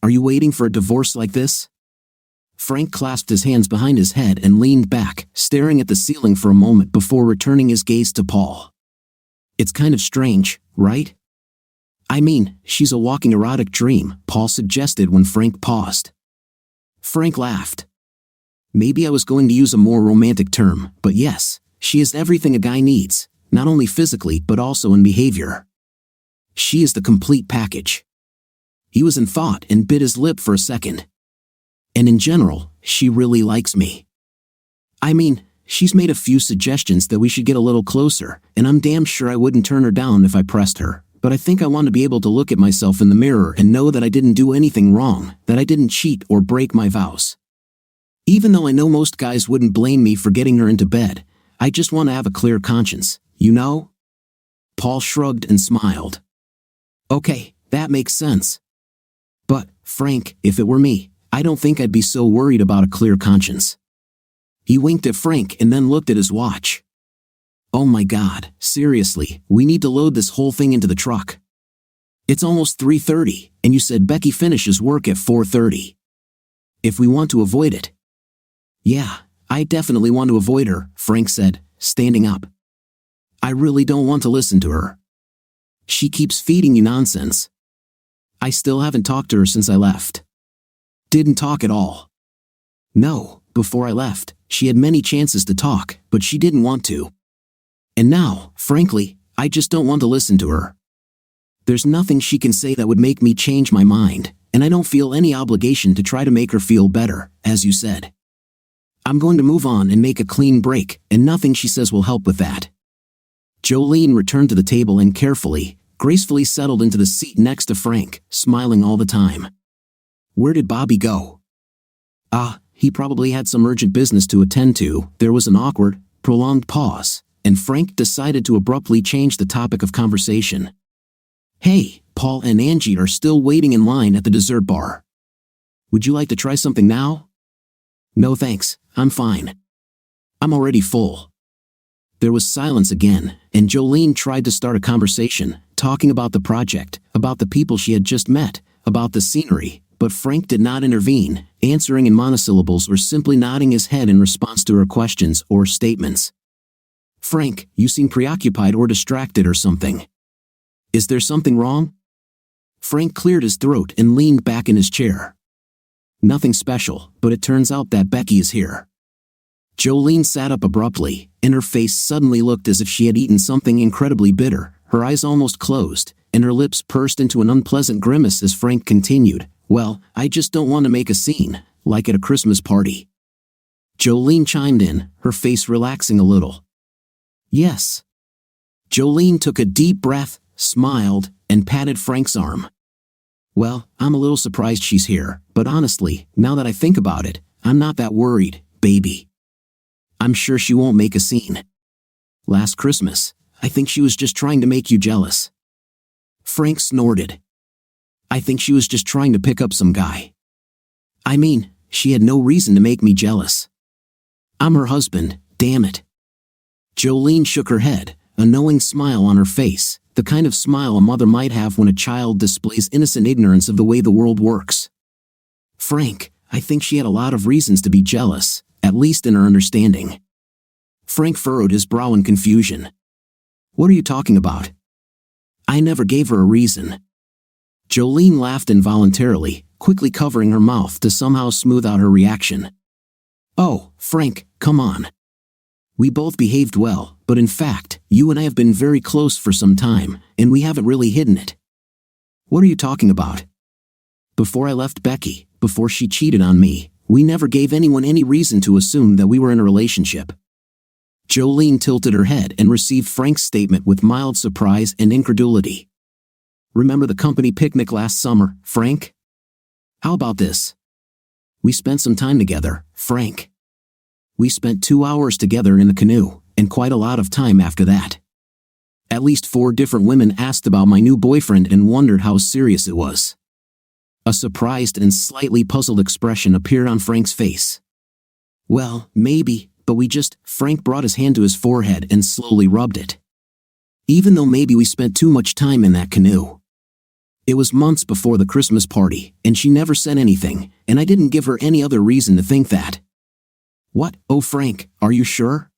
S2: Are you waiting for a divorce like this? Frank clasped his hands behind his head and leaned back, staring at the ceiling for a moment before returning his gaze to Paul. It's kind of strange, right? I mean, she's a walking erotic dream, Paul suggested when Frank paused. Frank laughed. Maybe I was going to use a more romantic term, but yes, she is everything a guy needs, not only physically but also in behavior. She is the complete package. He was in thought and bit his lip for a second. And in general, she really likes me. I mean, she's made a few suggestions that we should get a little closer, and I'm damn sure I wouldn't turn her down if I pressed her, but I think I want to be able to look at myself in the mirror and know that I didn't do anything wrong, that I didn't cheat or break my vows. Even though I know most guys wouldn't blame me for getting her into bed, I just want to have a clear conscience, you know? Paul shrugged and smiled. Okay, that makes sense. But, Frank, if it were me, I don't think I'd be so worried about a clear conscience. He winked at Frank and then looked at his watch. Oh my God, seriously, we need to load this whole thing into the truck. It's almost 3:30, and you said Becky finishes work at 4:30. If we want to avoid it. Yeah, I definitely want to avoid her, Frank said, standing up. I really don't want to listen to her. She keeps feeding you nonsense. I still haven't talked to her since I left. Didn't talk at all. No, before I left, she had many chances to talk, but she didn't want to. And now, frankly, I just don't want to listen to her. There's nothing she can say that would make me change my mind, and I don't feel any obligation to try to make her feel better, as you said. I'm going to move on and make a clean break, and nothing she says will help with that. Jolene returned to the table and gracefully settled into the seat next to Frank, smiling all the time. Where did Bobby go? He probably had some urgent business to attend to. There was an awkward, prolonged pause, and Frank decided to abruptly change the topic of conversation. Hey, Paul and Angie are still waiting in line at the dessert bar. Would you like to try something now? No thanks, I'm fine. I'm already full. There was silence again, and Jolene tried to start a conversation, talking about the project, about the people she had just met, about the scenery, but Frank did not intervene, answering in monosyllables or simply nodding his head in response to her questions or statements. Frank, you seem preoccupied or distracted or something. Is there something wrong? Frank cleared his throat and leaned back in his chair. Nothing special, but it turns out that Becky is here. Jolene sat up abruptly, and her face suddenly looked as if she had eaten something incredibly bitter. Her eyes almost closed, and her lips pursed into an unpleasant grimace as Frank continued, Well, I just don't want to make a scene, like at a Christmas party. Jolene chimed in, her face relaxing a little. Yes. Jolene took a deep breath, smiled, and patted Frank's arm. Well, I'm a little surprised she's here, but honestly, now that I think about it, I'm not that worried, baby. I'm sure she won't make a scene. Last Christmas, I think she was just trying to make you jealous. Frank snorted. I think she was just trying to pick up some guy. I mean, she had no reason to make me jealous. I'm her husband, damn it. Jolene shook her head, a knowing smile on her face, the kind of smile a mother might have when a child displays innocent ignorance of the way the world works. Frank, I think she had a lot of reasons to be jealous, at least in her understanding. Frank furrowed his brow in confusion. What are you talking about? I never gave her a reason. Jolene laughed involuntarily, quickly covering her mouth to somehow smooth out her reaction. Oh, Frank, come on. We both behaved well, but in fact, you and I have been very close for some time, and we haven't really hidden it. What are you talking about? Before I left Becky, before she cheated on me, we never gave anyone any reason to assume that we were in a relationship. Jolene tilted her head and received Frank's statement with mild surprise and incredulity. Remember the company picnic last summer, Frank? How about this? We spent some time together, Frank. We spent 2 hours together in the canoe, and quite a lot of time after that. At least 4 different women asked about my new boyfriend and wondered how serious it was. A surprised and slightly puzzled expression appeared on Frank's face. Well, maybe, but Frank brought his hand to his forehead and slowly rubbed it. Even though maybe we spent too much time in that canoe. It was months before the Christmas party, and she never said anything, and I didn't give her any other reason to think that. What? Oh, Frank, are you sure?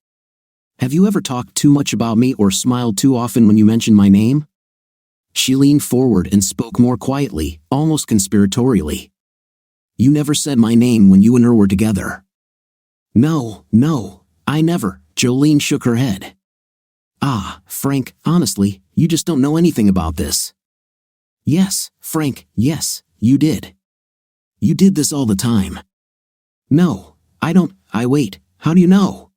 S2: Have you ever talked too much about me or smiled too often when you mentioned my name? She leaned forward and spoke more quietly, almost conspiratorially. You never said my name when you and her were together. No, I never. Jolene shook her head. Ah, Frank, honestly, you just don't know anything about this. Yes, Frank, yes, you did. You did this all the time. No, I don't. Wait, how do you know?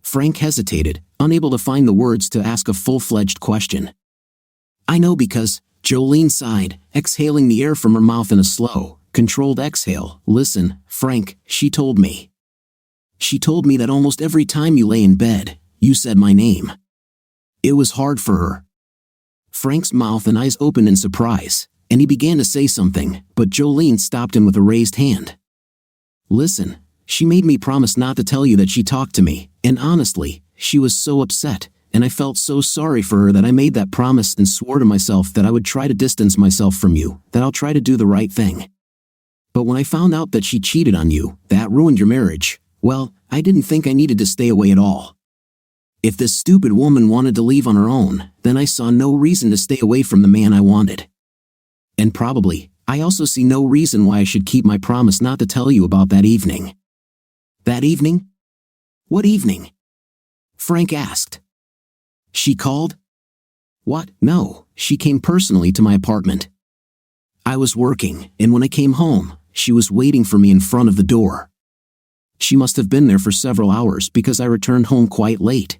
S2: Frank hesitated, unable to find the words to ask a full-fledged question. I know because, Jolene sighed, exhaling the air from her mouth in a slow, controlled exhale. Listen, Frank, she told me. She told me that almost every time you lay in bed, you said my name. It was hard for her. Frank's mouth and eyes opened in surprise, and he began to say something, but Jolene stopped him with a raised hand. Listen, she made me promise not to tell you that she talked to me, and honestly, she was so upset, and I felt so sorry for her that I made that promise and swore to myself that I would try to distance myself from you, that I'll try to do the right thing. But when I found out that she cheated on you, that ruined your marriage, well, I didn't think I needed to stay away at all. If this stupid woman wanted to leave on her own, then I saw no reason to stay away from the man I wanted. And probably, I also see no reason why I should keep my promise not to tell you about that evening. That evening? What evening? Frank asked. She called? What? No, she came personally to my apartment. I was working, and when I came home, she was waiting for me in front of the door. She must have been there for several hours because I returned home quite late.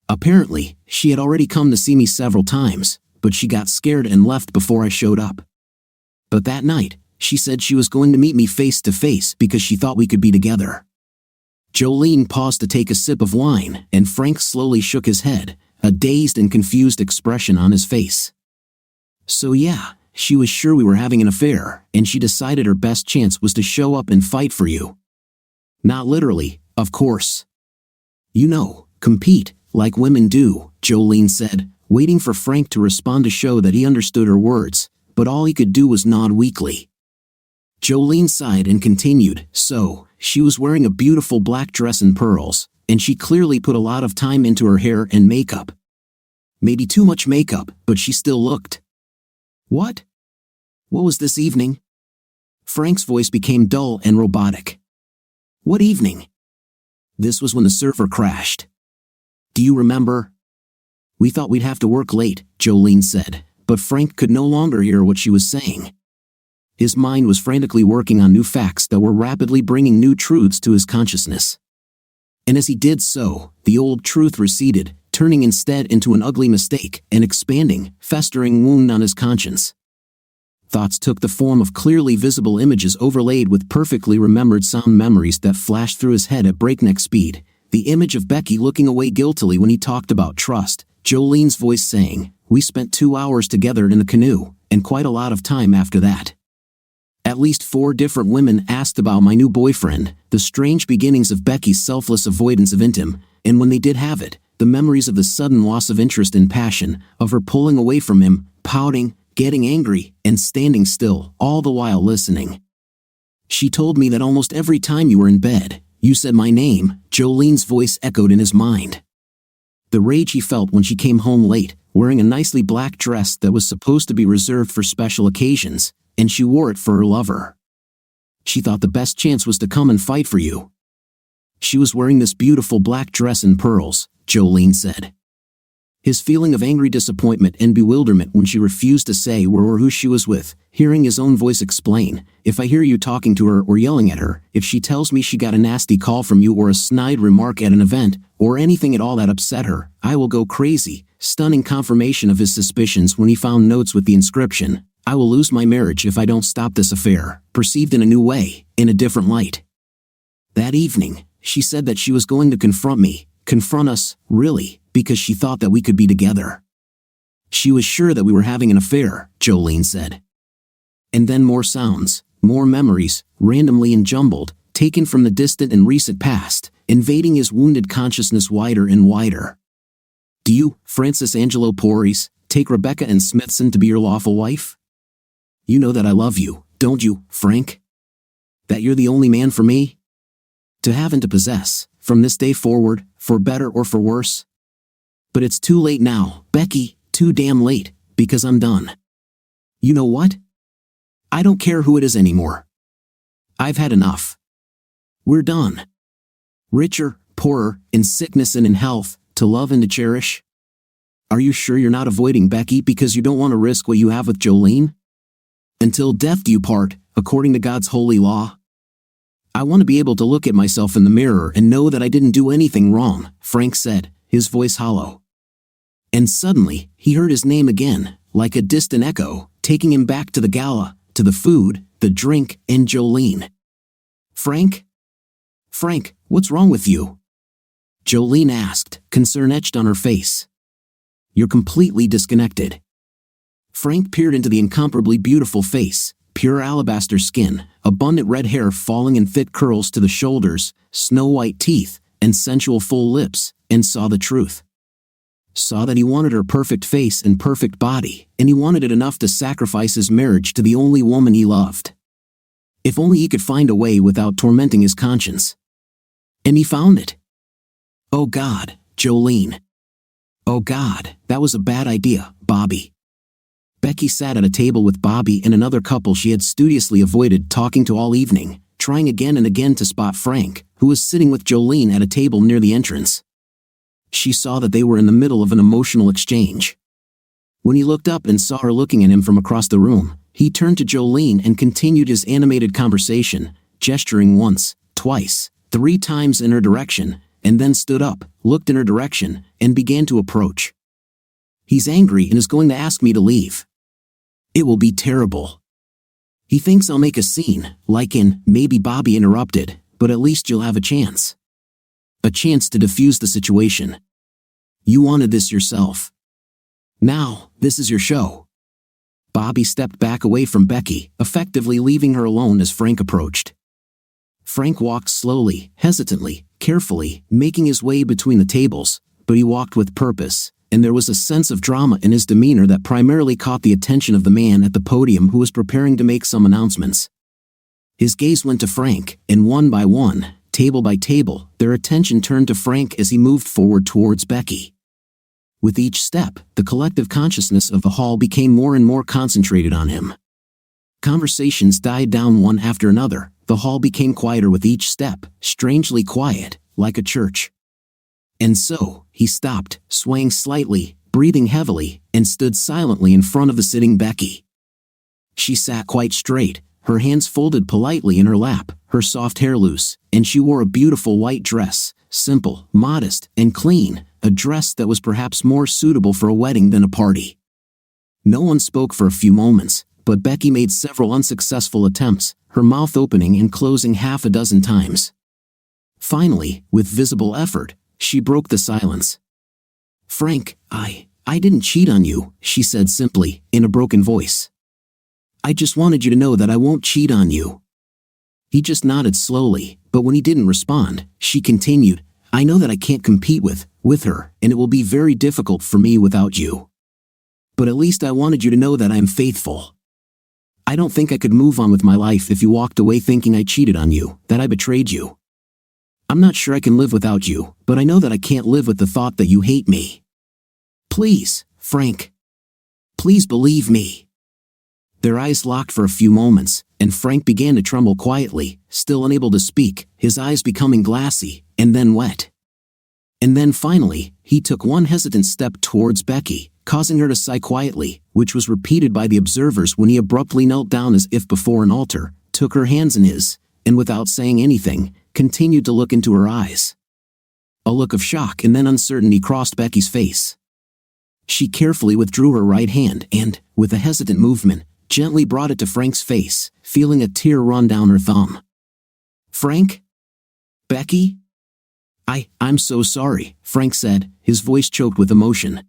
S2: Apparently, she had already come to see me several times, but she got scared and left before I showed up. But that night, she said she was going to meet me face to face because she thought we could be together. Jolene paused to take a sip of wine, and Frank slowly shook his head, a dazed and confused expression on his face. So yeah, she was sure we were having an affair, and she decided her best chance was to show up and fight for you. Not literally, of course. You know, compete, like women do, Jolene said, waiting for Frank to respond to show that he understood her words, but all he could do was nod weakly. Jolene sighed and continued, so, she was wearing a beautiful black dress and pearls, and she clearly put a lot of time into her hair and makeup. Maybe too much makeup, but she still looked. What? What was this evening? Frank's voice became dull and robotic. What evening? This was when the server crashed. Do you remember? We thought we'd have to work late, Jolene said, but Frank could no longer hear what she was saying. His mind was frantically working on new facts that were rapidly bringing new truths to his consciousness. And as he did so, the old truth receded, turning instead into an ugly mistake, an expanding, festering wound on his conscience. Thoughts took the form of clearly visible images overlaid with perfectly remembered sound memories that flashed through his head at breakneck speed. The image of Becky looking away guiltily when he talked about trust, Jolene's voice saying, "We spent 2 hours together in the canoe, and quite a lot of time after that." At least 4 different women asked about my new boyfriend, the strange beginnings of Becky's selfless avoidance of intim, and when they did have it, the memories of the sudden loss of interest and passion, of her pulling away from him, pouting, getting angry, and standing still, all the while listening. She told me that almost every time you were in bed, You said my name, Jolene's voice echoed in his mind. The rage he felt when she came home late, wearing a nicely black dress that was supposed to be reserved for special occasions, and she wore it for her lover. She thought the best chance was to come and fight for you. She was wearing this beautiful black dress in pearls, Jolene said. His feeling of angry disappointment and bewilderment when she refused to say where or who she was with, hearing his own voice explain, "If I hear you talking to her or yelling at her, if she tells me she got a nasty call from you or a snide remark at an event, or anything at all that upset her, I will go crazy," stunning confirmation of his suspicions when he found notes with the inscription, "I will lose my marriage if I don't stop this affair," perceived in a new way, in a different light. That evening, she said that she was going to confront us, really, because she thought that we could be together. She was sure that we were having an affair, Jolene said. And then more sounds, more memories, randomly and jumbled, taken from the distant and recent past, invading his wounded consciousness wider and wider. "Do you, Francis Angelo Porres, take Rebecca Ann Smithson to be your lawful wife? You know that I love you, don't you, Frank? That you're the only man for me? To have and to possess, from this day forward, for better or for worse? But it's too late now, Becky, too damn late, because I'm done. You know what? I don't care who it is anymore. I've had enough. We're done. Richer, poorer, in sickness and in health, to love and to cherish. Are you sure you're not avoiding Becky because you don't want to risk what you have with Jolene? Until death do you part, according to God's holy law. I want to be able to look at myself in the mirror and know that I didn't do anything wrong," Frank said, his voice hollow. And suddenly, he heard his name again, like a distant echo, taking him back to the gala, to the food, the drink, and Jolene. "Frank? Frank, what's wrong with you?" Jolene asked, concern etched on her face. "You're completely disconnected." Frank peered into the incomparably beautiful face, pure alabaster skin, abundant red hair falling in thick curls to the shoulders, snow-white teeth, and sensual full lips, and saw the truth. Saw that he wanted her perfect face and perfect body, and he wanted it enough to sacrifice his marriage to the only woman he loved. If only he could find a way without tormenting his conscience. And he found it. Oh God, Jolene. Oh God, that was a bad idea, Bobby. Becky sat at a table with Bobby and another couple she had studiously avoided talking to all evening, trying again and again to spot Frank, who was sitting with Jolene at a table near the entrance. She saw that they were in the middle of an emotional exchange. When he looked up and saw her looking at him from across the room, he turned to Jolene and continued his animated conversation, gesturing once, twice, 3 times in her direction, and then stood up, looked in her direction, and began to approach. "He's angry and is going to ask me to leave. It will be terrible. He thinks I'll make a scene, like in, maybe Bobby interrupted, but at least you'll have a chance. A chance to defuse the situation. You wanted this yourself. Now, this is your show." Bobby stepped back away from Becky, effectively leaving her alone as Frank approached. Frank walked slowly, hesitantly, carefully, making his way between the tables, but he walked with purpose, and there was a sense of drama in his demeanor that primarily caught the attention of the man at the podium who was preparing to make some announcements. His gaze went to Frank, and one by one, table by table, their attention turned to Frank as he moved forward towards Becky. With each step, the collective consciousness of the hall became more and more concentrated on him. Conversations died down one after another, the hall became quieter with each step, strangely quiet, like a church. And so, he stopped, swaying slightly, breathing heavily, and stood silently in front of the sitting Becky. She sat quite straight, her hands folded politely in her lap, her soft hair loose, and she wore a beautiful white dress, simple, modest, and clean, a dress that was perhaps more suitable for a wedding than a party. No one spoke for a few moments, but Becky made several unsuccessful attempts, her mouth opening and closing 6 times. Finally, with visible effort, she broke the silence. "Frank, I didn't cheat on you," she said simply, in a broken voice. "I just wanted you to know that I won't cheat on you." He just nodded slowly, but when he didn't respond, she continued, "I know that I can't compete with her, and it will be very difficult for me without you. But at least I wanted you to know that I am faithful. I don't think I could move on with my life if you walked away thinking I cheated on you, that I betrayed you. I'm not sure I can live without you, but I know that I can't live with the thought that you hate me. Please, Frank. Please believe me." Their eyes locked for a few moments, and Frank began to tremble quietly, still unable to speak, his eyes becoming glassy, and then wet. And then finally, he took one hesitant step towards Becky, causing her to sigh quietly, which was repeated by the observers when he abruptly knelt down as if before an altar, took her hands in his, and without saying anything, continued to look into her eyes. A look of shock and then uncertainty crossed Becky's face. She carefully withdrew her right hand and, with a hesitant movement, gently brought it to Frank's face, feeling a tear run down her thumb. "Frank? Becky? I'm so sorry," Frank said, his voice choked with emotion.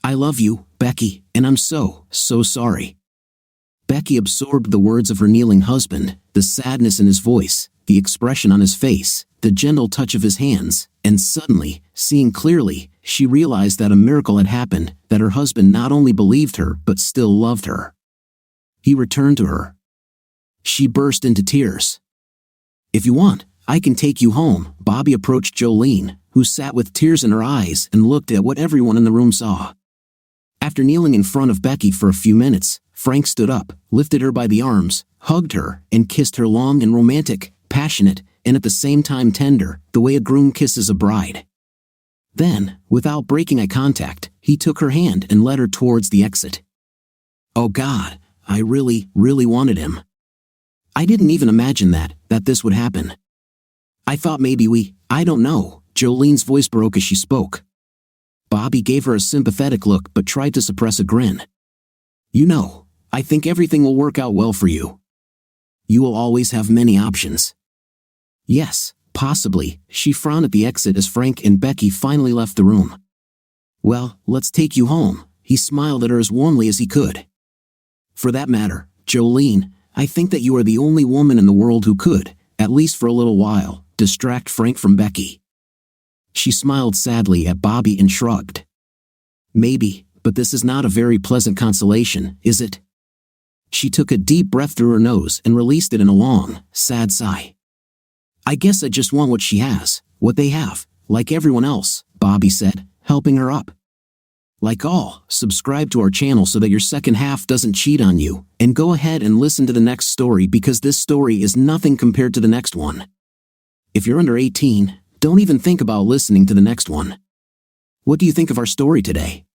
S2: "I love you, Becky, and I'm so sorry." Becky absorbed the words of her kneeling husband, the sadness in his voice, the expression on his face, the gentle touch of his hands, and suddenly, seeing clearly, she realized that a miracle had happened, that her husband not only believed her but still loved her. He returned to her. She burst into tears. "If you want, I can take you home." Bobby approached Jolene, who sat with tears in her eyes and looked at what everyone in the room saw. After kneeling in front of Becky for a few minutes, Frank stood up, lifted her by the arms, hugged her, and kissed her long and romantic, passionate, and at the same time tender, the way a groom kisses a bride. Then, without breaking eye contact, he took her hand and led her towards the exit. Oh God, I really wanted him. I didn't even imagine that this would happen. I thought maybe I don't know, Jolene's voice broke as she spoke. Bobby gave her a sympathetic look but tried to suppress a grin. "You know, I think everything will work out well for you. You will always have many options." "Yes, possibly," she frowned at the exit as Frank and Becky finally left the room. "Well, let's take you home," he smiled at her as warmly as he could. "For that matter, Jolene, I think that you are the only woman in the world who could, at least for a little while, distract Frank from Becky." She smiled sadly at Bobby and shrugged. "Maybe, but this is not a very pleasant consolation, is it?" She took a deep breath through her nose and released it in a long, sad sigh. "I guess I just want what she has, what they have, like everyone else," Bobby said, helping her up. Like all, subscribe to our channel so that your second half doesn't cheat on you, and go ahead and listen to the next story because this story is nothing compared to the next one. If you're under 18, don't even think about listening to the next one. What do you think of our story today?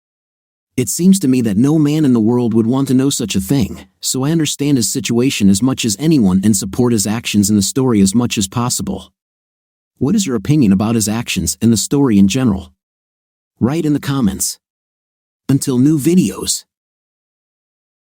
S2: It seems to me that no man in the world would want to know such a thing, so I understand his situation as much as anyone and support his actions in the story as much as possible. What is your opinion about his actions and the story in general? Write in the comments. Until new videos.